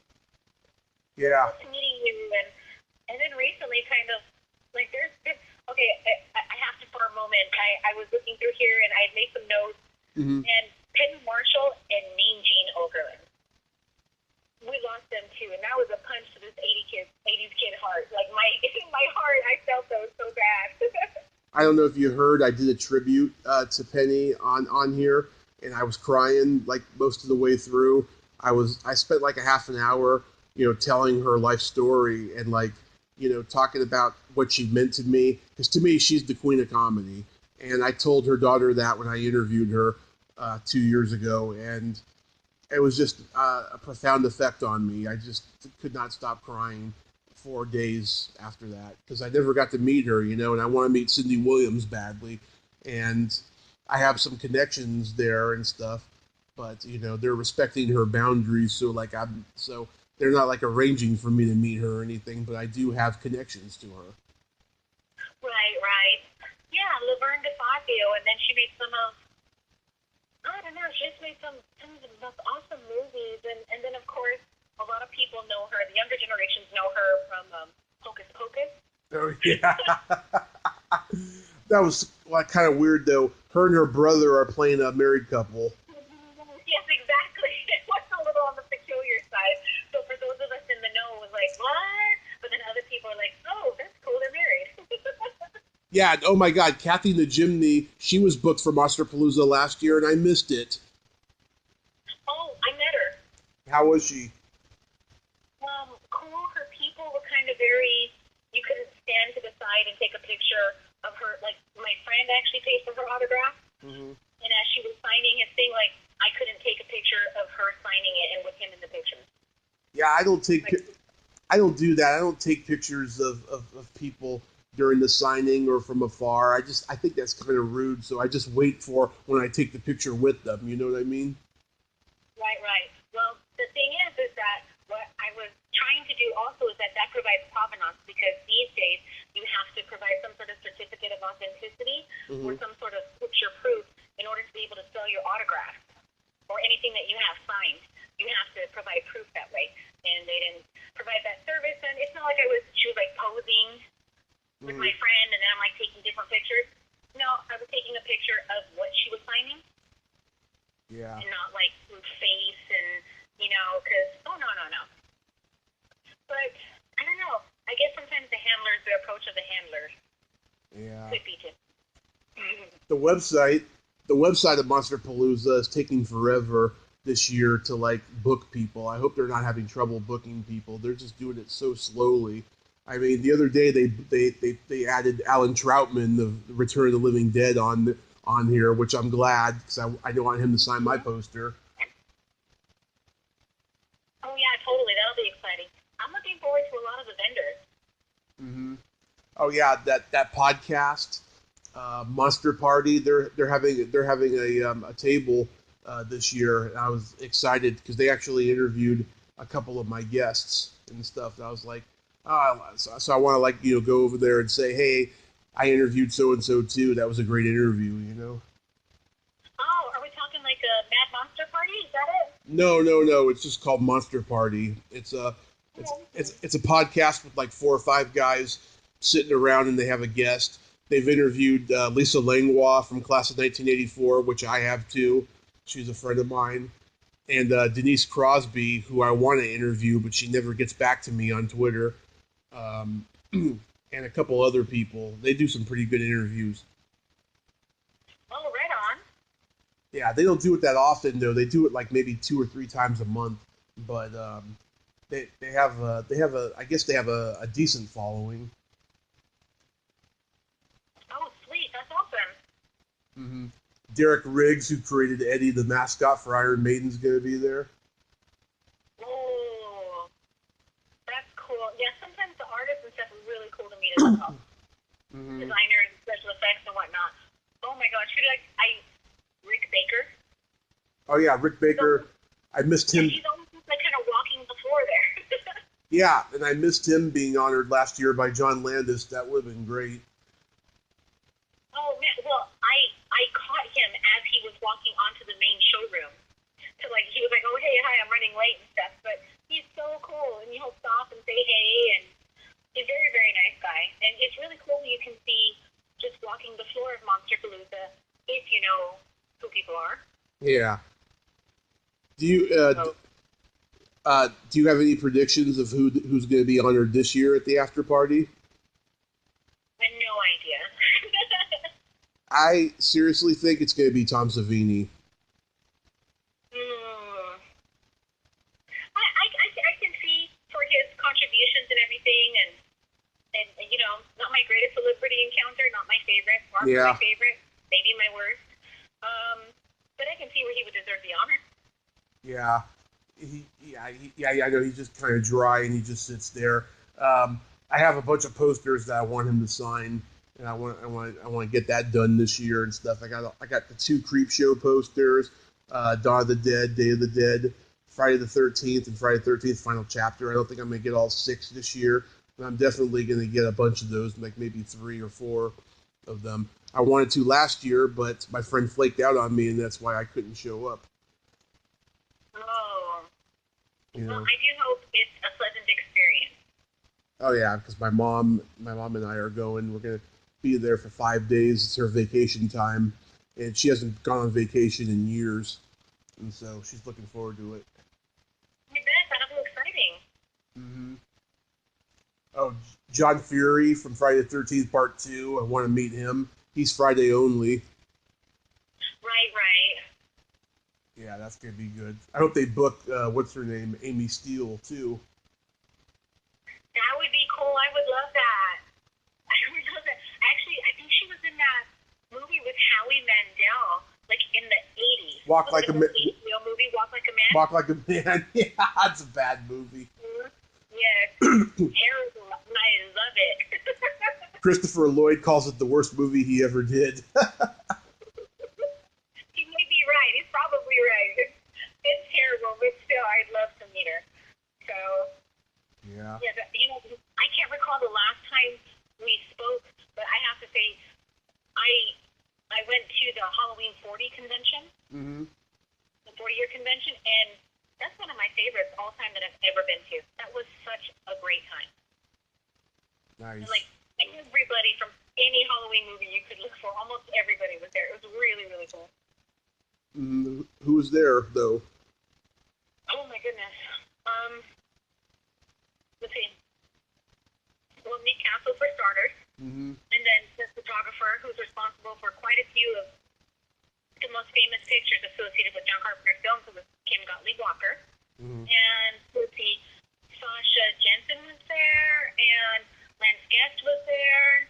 Yeah. Close to meeting you, and then recently kind of, like there's okay, I have to for a moment, I was looking through here and I had made some notes, and Penn Marshall and Mean Gene Okerlund. We lost them too, and that was a punch to this 80s kid heart. Like my heart, I felt those so bad. I don't know if you heard, I did a tribute to Penny on here, and I was crying like most of the way through. I spent like a half an hour, telling her life story and like, talking about what she meant to me. Because to me, she's the queen of comedy. And I told her daughter that when I interviewed her 2 years ago, and it was just a profound effect on me. I just could not stop crying 4 days after that because I never got to meet her, and I want to meet Cindy Williams badly, and I have some connections there and stuff, but they're respecting her boundaries, so like they're not like arranging for me to meet her or anything, but I do have connections to her. Right, right. Yeah, Laverne DeFazio, and then she made some of, I don't know, she just made some of the most awesome movies, and then of course, a lot of people know her, the younger generations know her from Hocus Pocus. Oh, yeah. That was like kind of weird, though. Her and her brother are playing a married couple. Yes, exactly. It was a little on the peculiar side. So for those of us in the know, it was like, what? But then other people are like, oh, that's cool, they're married. Yeah, oh my God, Kathy Najimny, she was booked for Monsterpalooza last year, and I missed it. Oh, I met her. How was she? Cool. Her people were kind of very, you couldn't stand to the side and take a picture of her. Like, my friend actually paid for her autograph. Mm-hmm. And as she was signing his thing, like, I couldn't take a picture of her signing it and with him in the picture. Yeah, I don't do that. I don't take pictures of people during the signing or from afar. I think that's kind of rude, so I just wait for when I take the picture with them. You know what I mean? Right, right. Well, the thing is that what I was trying to do also is that provides provenance, because these days you have to provide some sort of certificate of authenticity or some sort of picture proof in order to be able to sell your autograph or anything that you have signed. You have to provide proof that way, and they didn't provide that service. And it's not like she was like posing with my friend, and then I'm like taking different pictures. No, I was taking a picture of what she was signing. Yeah. And not like face and, because, oh, no. But, I don't know. I guess sometimes the approach of the handlers could be too. The website of Monsterpalooza is taking forever this year to like book people. I hope they're not having trouble booking people. They're just doing it so slowly. I mean, the other day they added Alan Troutman, the Return of the Living Dead, on here, which I'm glad because I don't want him to sign my poster. Oh yeah, totally. That'll be exciting. I'm looking forward to a lot of the vendors. Mm-hmm. Oh yeah, that podcast, Monster Party. They're having a table this year, and I was excited because they actually interviewed a couple of my guests and stuff. And I was like, so I want to like go over there and say, hey, I interviewed so and so too. That was a great interview. Oh, are we talking like a Mad Monster Party? Is that it? No. It's just called Monster Party. It's a podcast with like 4 or 5 guys sitting around, and they have a guest. They've interviewed Lisa Langlois from class of 1984, which I have too. She's a friend of mine. And Denise Crosby, who I want to interview, but she never gets back to me on Twitter. And a couple other people. They do some pretty good interviews. Oh, right on. Yeah, they don't do it that often though. They do it like maybe 2 or 3 times a month. But they have a decent following. Oh, sweet! That's awesome. Mm-hmm. Derek Riggs, who created Eddie, the mascot for Iron Maiden, is going to be there. Oh, that's cool. Yeah, sometimes the artists and stuff are really cool to meet as well. Designers, special effects, and whatnot. Oh my gosh, Rick Baker. Oh yeah, Rick Baker. I missed him. He's almost like kind of walking the floor there. Yeah, and I missed him being honored last year by John Landis. That would have been great. Oh man, well, I caught him as he was walking onto the main showroom. So like he was like, oh hey, hi, I'm running late and stuff. But he's so cool, and he'll stop and say hey, and he's a very, very nice guy. And it's really cool that you can see just walking the floor of Monsterpalooza if you know who people are. Yeah. Do you have any predictions of who's going to be honored this year at the after party? I have no idea. I seriously think it's going to be Tom Savini. celebrity encounter, not my favorite. Mark's my favorite, maybe my worst. But I can see where he would deserve the honor. Yeah. I know he's just kind of dry and he just sits there. I have a bunch of posters that I want him to sign, and I want to get that done this year and stuff. I got the 2 Creep Show posters, Dawn of the Dead, Day of the Dead, Friday the 13th, and Friday the 13th Final Chapter. I don't think I'm gonna get all 6 this year, but I'm definitely gonna get a bunch of those, like maybe 3 or 4 of them. I wanted to last year, but my friend flaked out on me, and that's why I couldn't show up. Oh. You know? Well, I do hope it's a pleasant experience. Oh yeah, because my mom and I are going. We're gonna be there for 5 days. It's her vacation time, and she hasn't gone on vacation in years, and so she's looking forward to it. I bet that'll be exciting. Mm-hmm. Oh, John Fury from Friday the 13th Part 2. I want to meet him. He's Friday only. Right. Yeah, that's gonna be good. I hope they book what's her name, Amy Steele too. That would be cool. I would love that. I would love that. Actually, I think she was in that movie with Howie Mandel, like in the 80s. Walk Like a Man. Movie, Walk Like a Man. Walk Like a Man. Yeah, that's a bad movie. Mm-hmm. Yeah, terrible. I love it. Christopher Lloyd calls it the worst movie he ever did. He may be right. He's probably right. It's terrible, but still, I'd love to meet her. So. Yeah. Yeah, but, I can't recall the last time we spoke, but I have to say, I went to the Halloween 40 convention, the 40-year convention, and that's one of my favorites all time that I've ever been to. That was such a great time. Nice. And, like, everybody from any Halloween movie you could look for, almost everybody was there. It was really, really cool. Who was there, though? Oh, my goodness. Let's see. Well, Nick Castle for starters, and then the photographer who's responsible for quite a few of the most famous pictures associated with John Carpenter's films, was Kim Gottlieb Walker. And let's see, Sasha Jensen was there, and Lance Guest was there.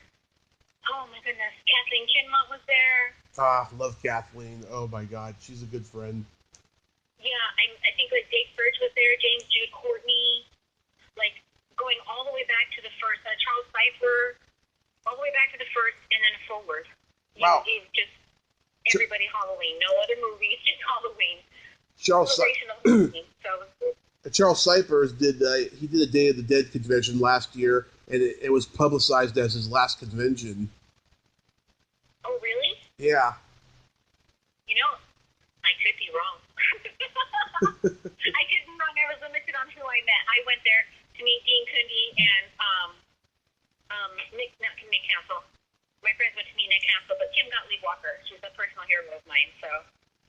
Oh my goodness, Kathleen Kinmont was there. Love Kathleen. Oh my God, she's a good friend. Yeah, I think like Dave Burge was there, James Jude Courtney, like going all the way back to the first, Charles Cipher, all the way back to the first, and then forward. Wow. Just everybody Halloween, no other movies, just Halloween. Charles Cyphers did a Day of the Dead convention last year, and it was publicized as his last convention. Oh, really? Yeah. I could be wrong. I could be wrong. I was limited on who I met. I went there to meet Dean Cundy and Nick Castle. My friends went to meet Nick Castle, but Kim Gottlieb Walker, she's a personal hero of mine. So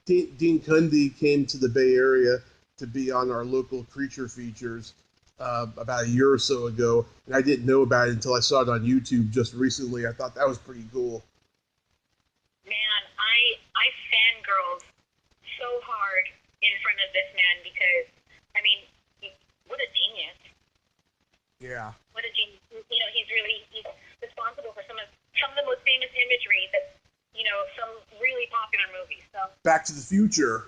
Dean Cundy came to the Bay Area to be on our local creature features about a year or so ago, and I didn't know about it until I saw it on YouTube just recently. I thought that was pretty cool. Man, I fangirled so hard in front of this man because, I mean, what a genius. Yeah. What a genius. He's responsible for some of the most famous imagery that, some really popular movies. So Back to the Future.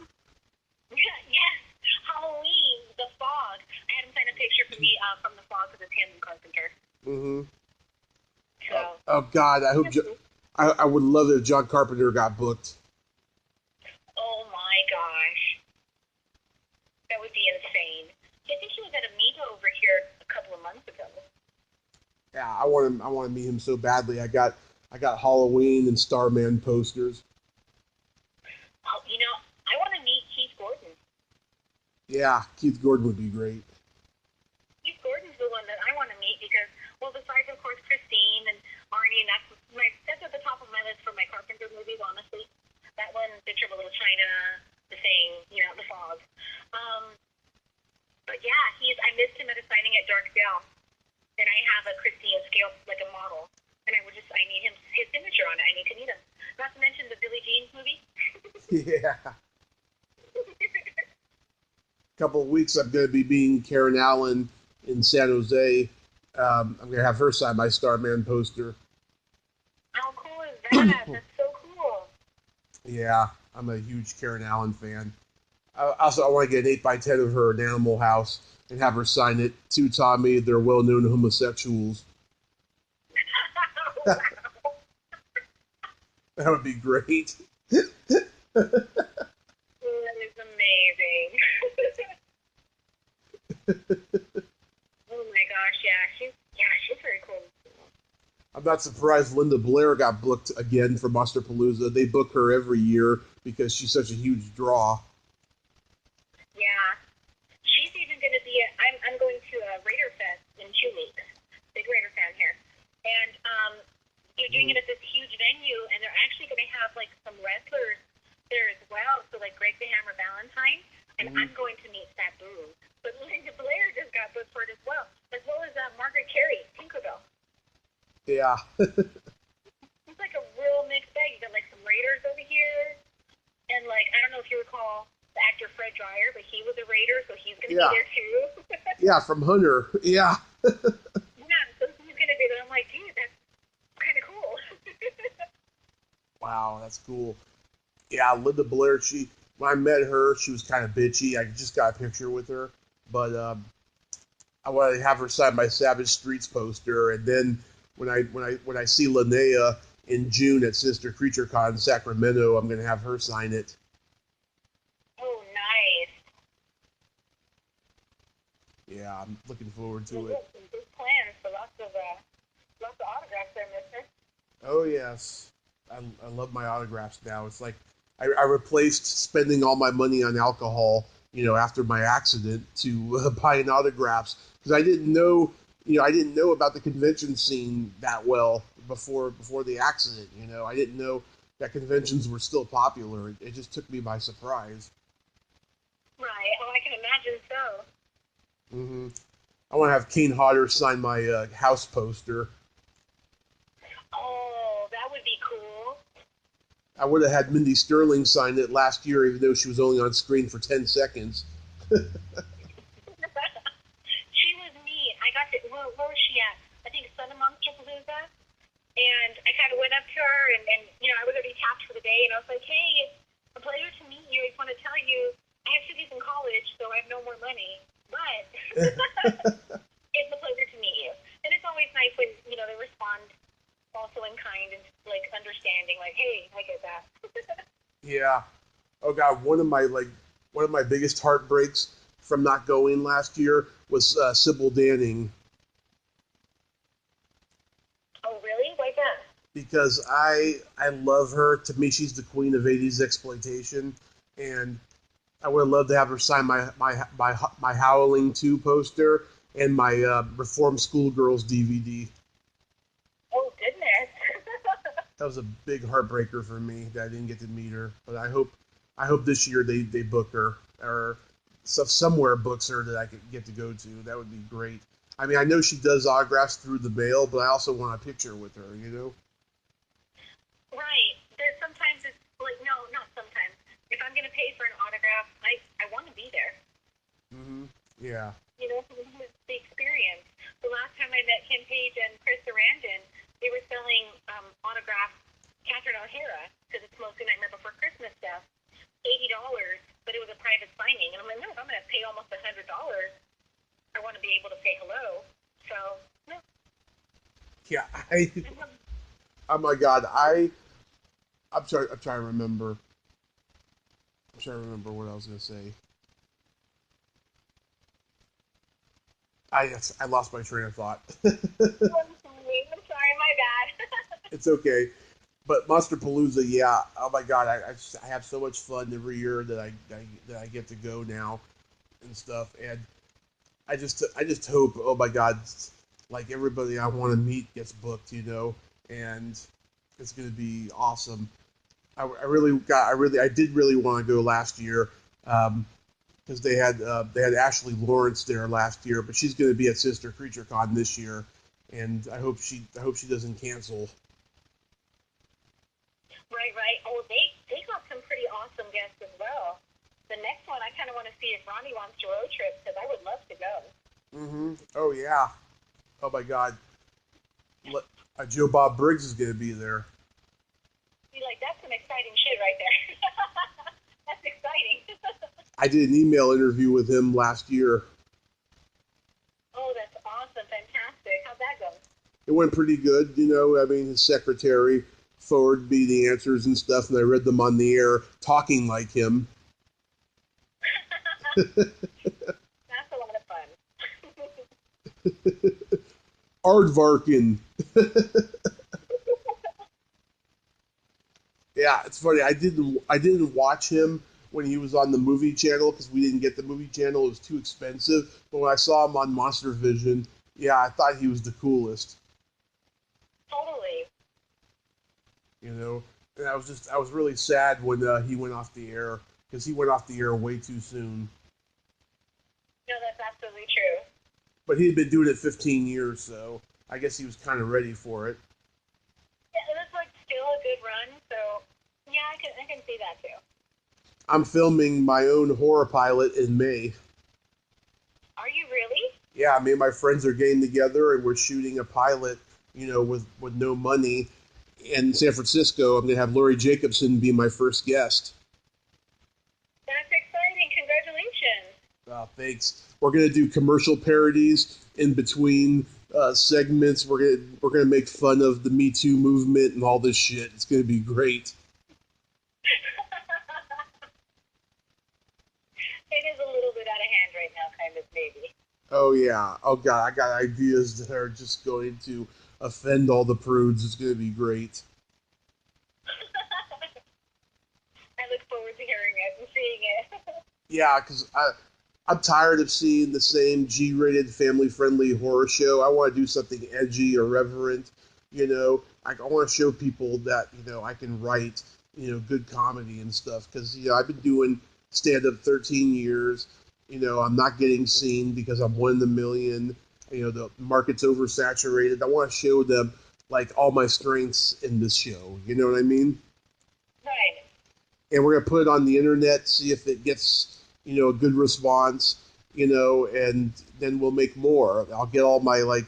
Yes. Halloween, The Fog. I had him sign a picture for me from The Fog because it's him and Carpenter. So. Oh God, I hope I would love it if John Carpenter got booked. Oh my gosh, that would be insane. I think he was at a meet over here a couple of months ago. Yeah, I want to meet him so badly. I got Halloween and Starman posters. Oh, I want to meet Keith Gordon. Yeah, Keith Gordon would be great. Keith Gordon's the one that I want to meet because, well, besides of course Christine and Arnie, and that's at the top of my list for my Carpenter movies, honestly. That one, Picture of a Little China, The Thing, The Fog. But yeah, I missed him at a signing at Darkdale, and I have a Christine scale, like a model, and I need his signature on it. I need to meet him. Not to mention the Billie Jean movie. Yeah. Couple of weeks, I'm going to be meeting Karen Allen in San Jose. I'm going to have her sign my Starman poster. badass. That's so cool. Yeah, I'm a huge Karen Allen fan. I want to get an 8x10 of her in Animal House and have her sign it to Tommy. They're well-known homosexuals. That would be great. That is amazing. Oh my gosh, she's very cool. I'm not surprised Linda Blair got booked again for Monsterpalooza. They book her every year because she's such a huge draw. Yeah, she's even going to be. I'm going to a Raider Fest in 2 weeks. Big Raider fan here, and they're doing it at this huge venue, and they're actually going to have like some wrestlers there as well. So like Greg the Hammer Valentine, and I'm going to meet Sabu. But Linda Blair just got booked for it as well as Margaret Carey, Tinkerbell. Yeah. It's like a real mixed bag. You got like some Raiders over here, and like I don't know if you recall the actor Fred Dryer, but he was a Raider, so he's going to be there too. Yeah, from Hunter. Yeah. Yeah, so he's going to be there. I'm like, dude, that's kind of cool. Wow, that's cool. Yeah, Linda Blair. When I met her, she was kind of bitchy. I just got a picture with her, but I wanted to have her sign my Savage Streets poster, and then when I see Linnea in June at Sister Creature Con in Sacramento, I'm going to have her sign it. Oh, nice. Yeah, I'm looking forward to it. Some big plans for lots of autographs there, mister. Oh yes, I love my autographs now. It's like I replaced spending all my money on alcohol, after my accident to buying autographs because I didn't know, I didn't know about the convention scene that well before the accident. I didn't know that conventions were still popular. It just took me by surprise. Right. Oh, I can imagine so. Hmm. I want to have Kane Hodder sign my house poster. Oh, that would be cool. I would have had Mindy Sterling sign it last year, even though she was only on screen for 10 seconds. She was neat. I got to, where was she at? I think Son of Monsterpalooza. And I kind of went up to her, and I was already tapped for the day, and I was like, hey, it's a pleasure to meet you. I just want to tell you, I have studies in college, so I have no more money, but it's a pleasure to meet you. And it's always nice when, they respond also in kind and, like, understanding, like, hey, I get that. Yeah. Oh God, one of my biggest heartbreaks from not going last year was Sybil Danning. Oh, really? Why that? Because I love her. To me, she's the queen of '80s exploitation, and I would love to have her sign my Howling 2 poster and my Reformed Schoolgirls DVD. Oh, goodness. That was a big heartbreaker for me that I didn't get to meet her. But I hope this year they book her or somewhere books her that I could get to go to. That would be great. I mean, I know she does autographs through the mail, but I also want a picture with her. Right. There's sometimes it's like, no, not sometimes. If I'm going to pay for an autograph, I want to be there. Mm-hmm. Yeah. The experience. The last time I met Kim Page and Chris Sarandon, they were selling autographed Catherine O'Hara because it's mostly Nightmare Before Christmas stuff. $80, but it was a private signing. And I'm like, no, if I'm going to pay almost $100, I want to be able to say hello. So, no. Yeah. Oh my God. I'm sorry. I'm trying to remember. I'm trying to remember what I was going to say. I lost my train of thought. I'm sorry, my bad. It's okay. But Monsterpalooza, yeah. Oh my God, I have so much fun every year that I get to go now and stuff. And I just hope, oh my God, like everybody I want to meet gets booked, and it's gonna be awesome. I did really want to go last year. Because they had Ashley Lawrence there last year, but she's going to be at Sister Creature Con this year, and I hope she doesn't cancel. Right. Oh, they got some pretty awesome guests as well. The next one, I kind of want to see if Ronnie wants to road trip because I would love to go. Mm-hmm. Oh yeah. Oh my God. Joe Bob Briggs is going to be there. some exciting shit right there. That's exciting. I did an email interview with him last year. Oh, that's awesome. Fantastic. How'd that go? It went pretty good, you know. I mean, his secretary forwarded me the answers and stuff, and I read them on the air, talking like him. That's a lot of fun. Aardvarken. Yeah, it's funny. I didn't watch him when he was on the movie channel because we didn't get the movie channel. It was too expensive. But when I saw him on Monster Vision, yeah, I thought he was the coolest. Totally. You know, and I was really sad when he went off the air because he went off the air way too soon. No, that's absolutely true. But he had been doing it 15 years, so I guess he was kind of ready for it. Yeah, it was like still a good run, so yeah, I can see that too. I'm filming my own horror pilot in May. Are you really? Yeah, me and my friends are getting together and we're shooting a pilot, you know, with no money in San Francisco. I'm going to have Lori Jacobson be my first guest. That's exciting. Congratulations. Thanks. We're going to do commercial parodies in between segments. We're gonna make fun of the Me Too movement and all this shit. It's going to be great. It is a little bit out of hand right now, kind of, maybe. Oh yeah. Oh god, I got ideas that are just going to offend all the prudes. It's going to be great. I look forward to hearing it and seeing it. Yeah, because I'm tired of seeing the same G-rated, family-friendly horror show. I want to do something edgy, irreverent. You know, I want to show people that I can write good comedy and stuff. Because I've been doing stand-up 13 years. I'm not getting seen because I'm one in a million. The market's oversaturated. I want to show them like all my strengths in this show. You know what I mean? Right. And we're gonna put it on the internet, see if it gets a good response, and then we'll make more. I'll get all my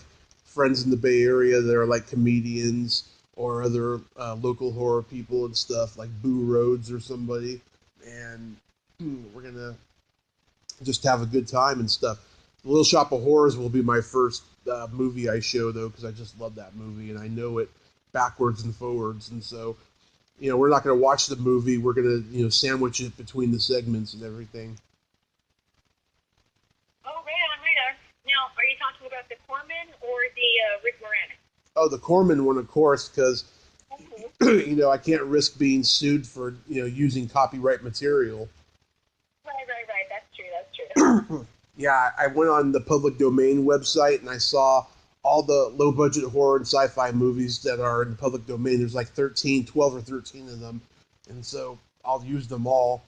friends in the Bay Area that are like comedians or other local horror people and stuff, like Boo Rhodes or somebody, and we're gonna just have a good time and stuff. Little Shop of Horrors will be my first movie I show though, because I just love that movie and I know it backwards and forwards, and so we're not going to watch the movie. We're going to, sandwich it between the segments and everything. Oh, right on. Now, are you talking about the Corman or the Rick Moranis? Oh, the Corman one, of course, because, I can't risk being sued for, using copyright material. Right. That's true. Yeah, I went on the public domain website and I saw all the low-budget horror and sci-fi movies that are in the public domain. There's like 12 or 13 of them. And so I'll use them all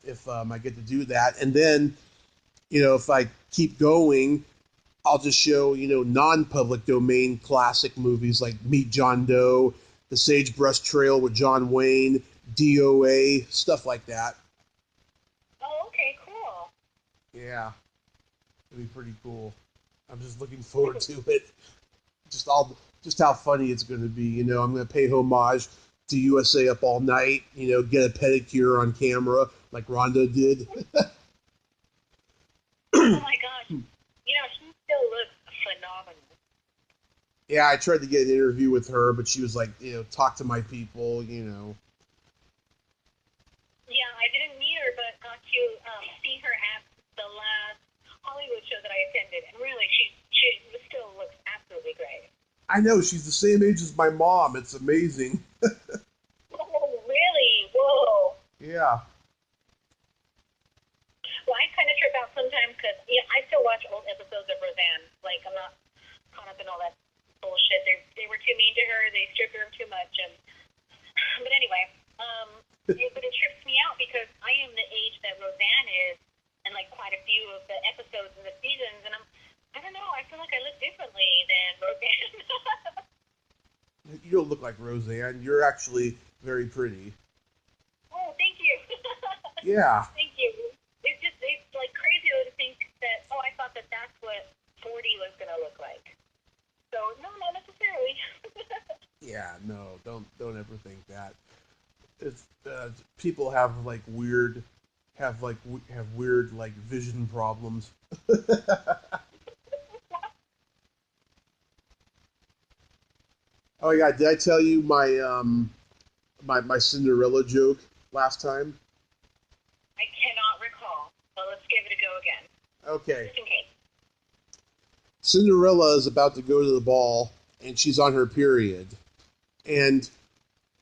if I get to do that. And then, if I keep going, I'll just show, non-public domain classic movies like Meet John Doe, The Sagebrush Trail with John Wayne, DOA, stuff like that. Oh, okay, cool. Yeah, it'll be pretty cool. I'm just looking forward to it. Just how funny it's going to be. I'm going to pay homage to USA Up All Night. Get a pedicure on camera like Rhonda did. Oh my gosh. She still looks phenomenal. Yeah, I tried to get an interview with her, but she was like, talk to my people. Yeah, I didn't meet her, but got to see her at the last Hollywood show that I attended, and really, she still looks absolutely great. I know, she's the same age as my mom. It's amazing. Oh, really? Whoa. Yeah. Well, I kind of trip out sometimes because I still watch old episodes of Roseanne. Like, I'm not caught up in all that bullshit. They were too mean to her. They stripped her of too much. But anyway, but it trips me out because I am the age that Roseanne is, and like quite a few of the episodes and the seasons, and I don't know, I feel like I look differently than Roseanne. You don't look like Roseanne. You're actually very pretty. Oh, thank you. Yeah. Thank you. It's like crazy though to think that, I thought that that's what 40 was going to look like. So, no, not necessarily. Yeah, no, don't ever think that. it's people have like weird have weird like vision problems. Oh yeah, did I tell you my Cinderella joke last time? I cannot recall, but let's give it a go again, Okay. just in case. Cinderella is about to go to the ball and she's on her period. And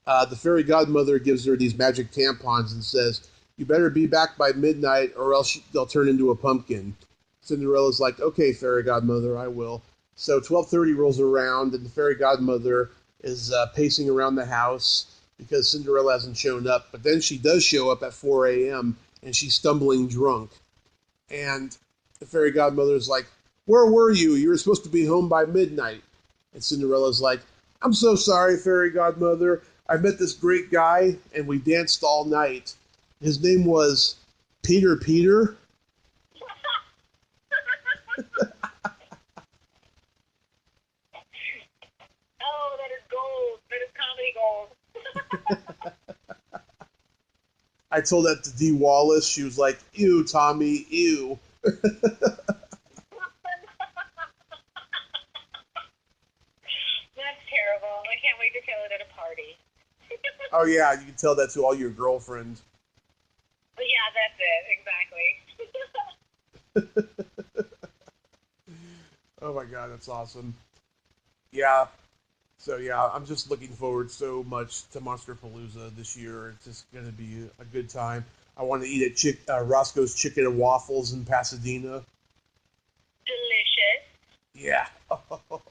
the fairy godmother gives her these magic tampons and says, "You better be back by midnight or else they'll turn into a pumpkin." Cinderella's like, "Okay, fairy godmother, I will." So 12:30 rolls around and the fairy godmother is pacing around the house because Cinderella hasn't shown up. But then she does show up at 4 a.m. and she's stumbling drunk. And the fairy godmother's like, "Where were you? You were supposed to be home by midnight." And Cinderella's like, "I'm so sorry, fairy godmother. I met this great guy and we danced all night. His name was Peter Peter." Oh, that is gold. That is comedy gold. I told that to Dee Wallace. She was like, "Ew, Tommy, ew." That's terrible. I can't wait to tell it at a party. Oh yeah, you can tell that to all your girlfriends. But yeah, that's it. Exactly. Oh my god, that's awesome. Yeah. So yeah, I'm just looking forward so much to Monsterpalooza this year. It's just gonna be a good time. I want to eat at Roscoe's Chicken and Waffles in Pasadena. Delicious. Yeah. And don't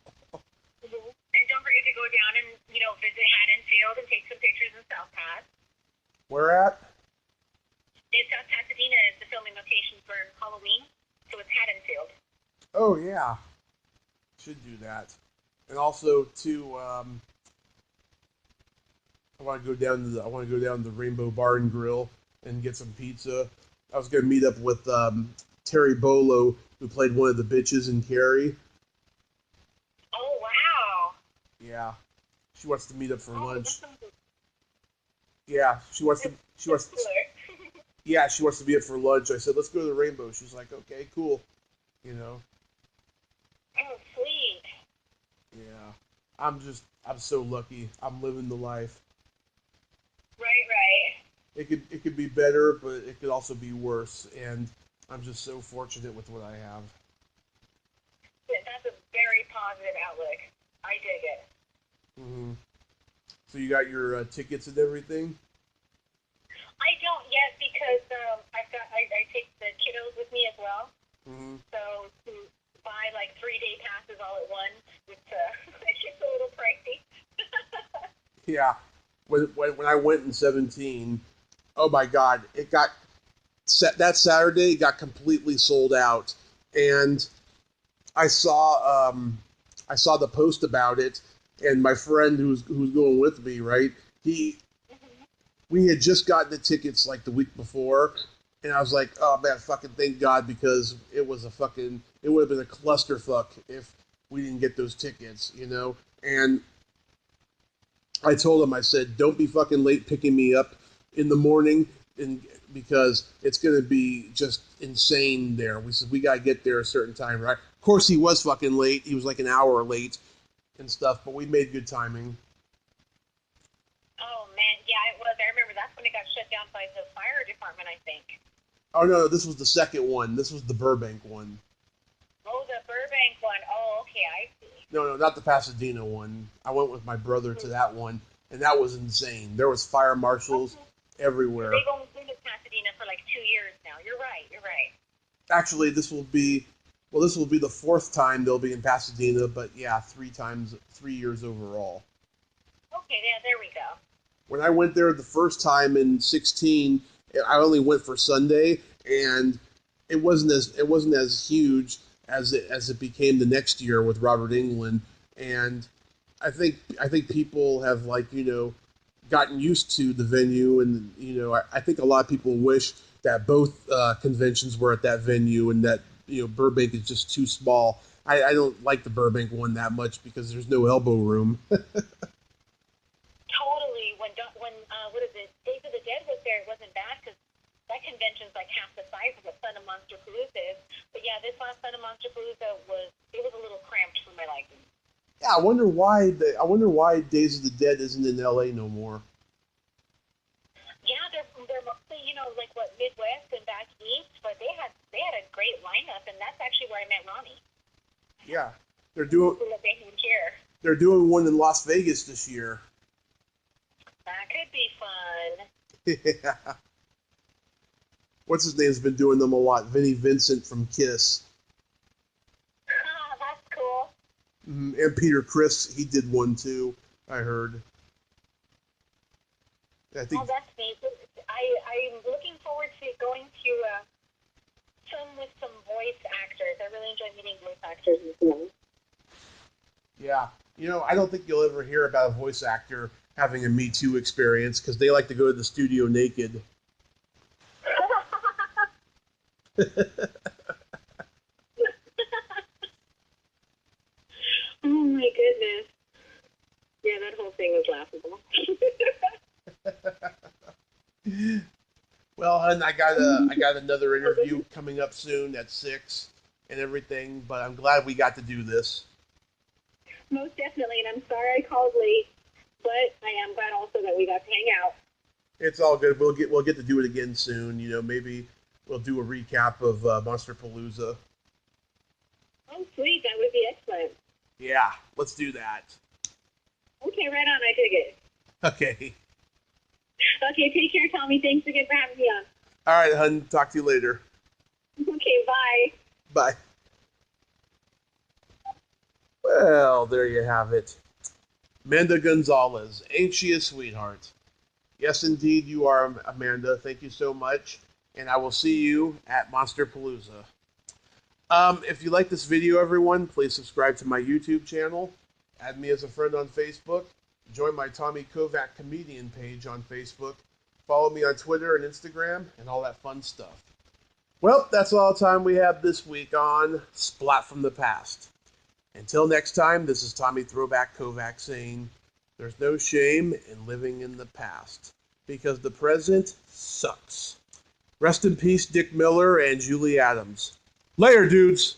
forget to go down and, visit Haddonfield and take some pictures in South Pass. Where at? In South Pasadena is the filming location for Halloween, so it's Haddonfield. Oh yeah, should do that. And also too, I want to go down to the Rainbow Bar and Grill and get some pizza. I was gonna meet up with Terry Bolo, who played one of the bitches in Carrie. Oh, wow. Yeah, she wants to meet up for Oh, that lunch. sounds Yeah, she wants cooler. yeah, she wants to be up for lunch. I said, "Let's go to the Rainbow." She's like, "Okay, cool." You know. Oh, sweet. Yeah. I'm so lucky. I'm living the life. Right. It could be better, but it could also be worse, and I'm just so fortunate with what I have. That's a very positive outlook. I dig it. Hmm. So you got your tickets and everything? I don't yet because I take the kiddos with me as well. Hmm. So to buy like 3-day passes all at once, it's just a little pricey. Yeah. When I went in 17, oh my God, that Saturday got completely sold out, and I saw the post about it, and my friend who's going with me, right? He We had just gotten the tickets like the week before, and I was like, oh man, fucking thank God, because it would have been a clusterfuck if we didn't get those tickets, you know? And I told him, I said, don't be fucking late picking me up in the morning, and because it's gonna be just insane there. We said we gotta get there a certain time, right? Of course, he was fucking late. He was like an hour late and stuff, but we made good timing. Oh man, yeah, it was. I remember that's when it got shut down by the fire department, I think. Oh no, this was the second one. This was the Burbank one. Oh, the Burbank one. Oh, okay, I see. No, not the Pasadena one. I went with my brother to that one, and that was insane. There was fire marshals everywhere. They've only been in Pasadena for like 2 years now. You're right. Actually, this will be the fourth time they'll be in Pasadena, but yeah, 3 years overall. Okay, yeah, there we go. When I went there the first time in 16, I only went for Sunday, and it wasn't as huge as it became the next year with Robert England, and I think people have gotten used to the venue, and I think a lot of people wish that both conventions were at that venue, and that Burbank is just too small. I don't like the Burbank one that much because there's no elbow room. Totally. what is it, Days of the Dead was there, it wasn't bad because that convention's like half the size of what Son of Monsterpalooza is. But yeah, this last Son of Monsterpalooza was a little cramped for my liking. Yeah, I wonder why Days of the Dead isn't in LA no more. Yeah, they're mostly, like what, Midwest and back east, but they had a great lineup, and that's actually where I met Ronnie. Yeah, they're doing one in Las Vegas this year. That could be fun. Yeah. What's his name's been doing them a lot? Vinnie Vincent from Kiss. That's cool. And Peter Criss, he did one too, I heard. I think. Oh, that's neat. I'm looking forward to going to some with some voice actors. I really enjoy meeting voice actors as well. Yeah. I don't think you'll ever hear about a voice actor having a Me Too experience because they like to go to the studio naked. Oh my goodness. Yeah, that whole thing was laughable. Well, hun, I got another interview coming up soon at 6 and everything, but I'm glad we got to do this. Most definitely, and I'm sorry I called late, but I am glad also that we got to hang out. It's all good. We'll get to do it again soon. Maybe we'll do a recap of Monsterpalooza. Oh, sweet. That would be excellent. Yeah, let's do that. Okay, right on. I dig it. Okay. Okay, take care, Tommy. Thanks again for having me on. All right, hun. Talk to you later. Okay, bye. Bye. Well, there you have it. Amanda Gonzales. Ain't she a sweetheart? Yes, indeed, you are, Amanda. Thank you so much. And I will see you at Monsterpalooza. If you like this video, everyone, please subscribe to my YouTube channel. Add me as a friend on Facebook. Join my Tommy Kovac comedian page on Facebook. Follow me on Twitter and Instagram and all that fun stuff. Well, that's all the time we have this week on Splat from the Past. Until next time, this is Tommy Throwback Kovac saying, there's no shame in living in the past, because the present sucks. Rest in peace, Dick Miller and Julie Adams. Later, dudes!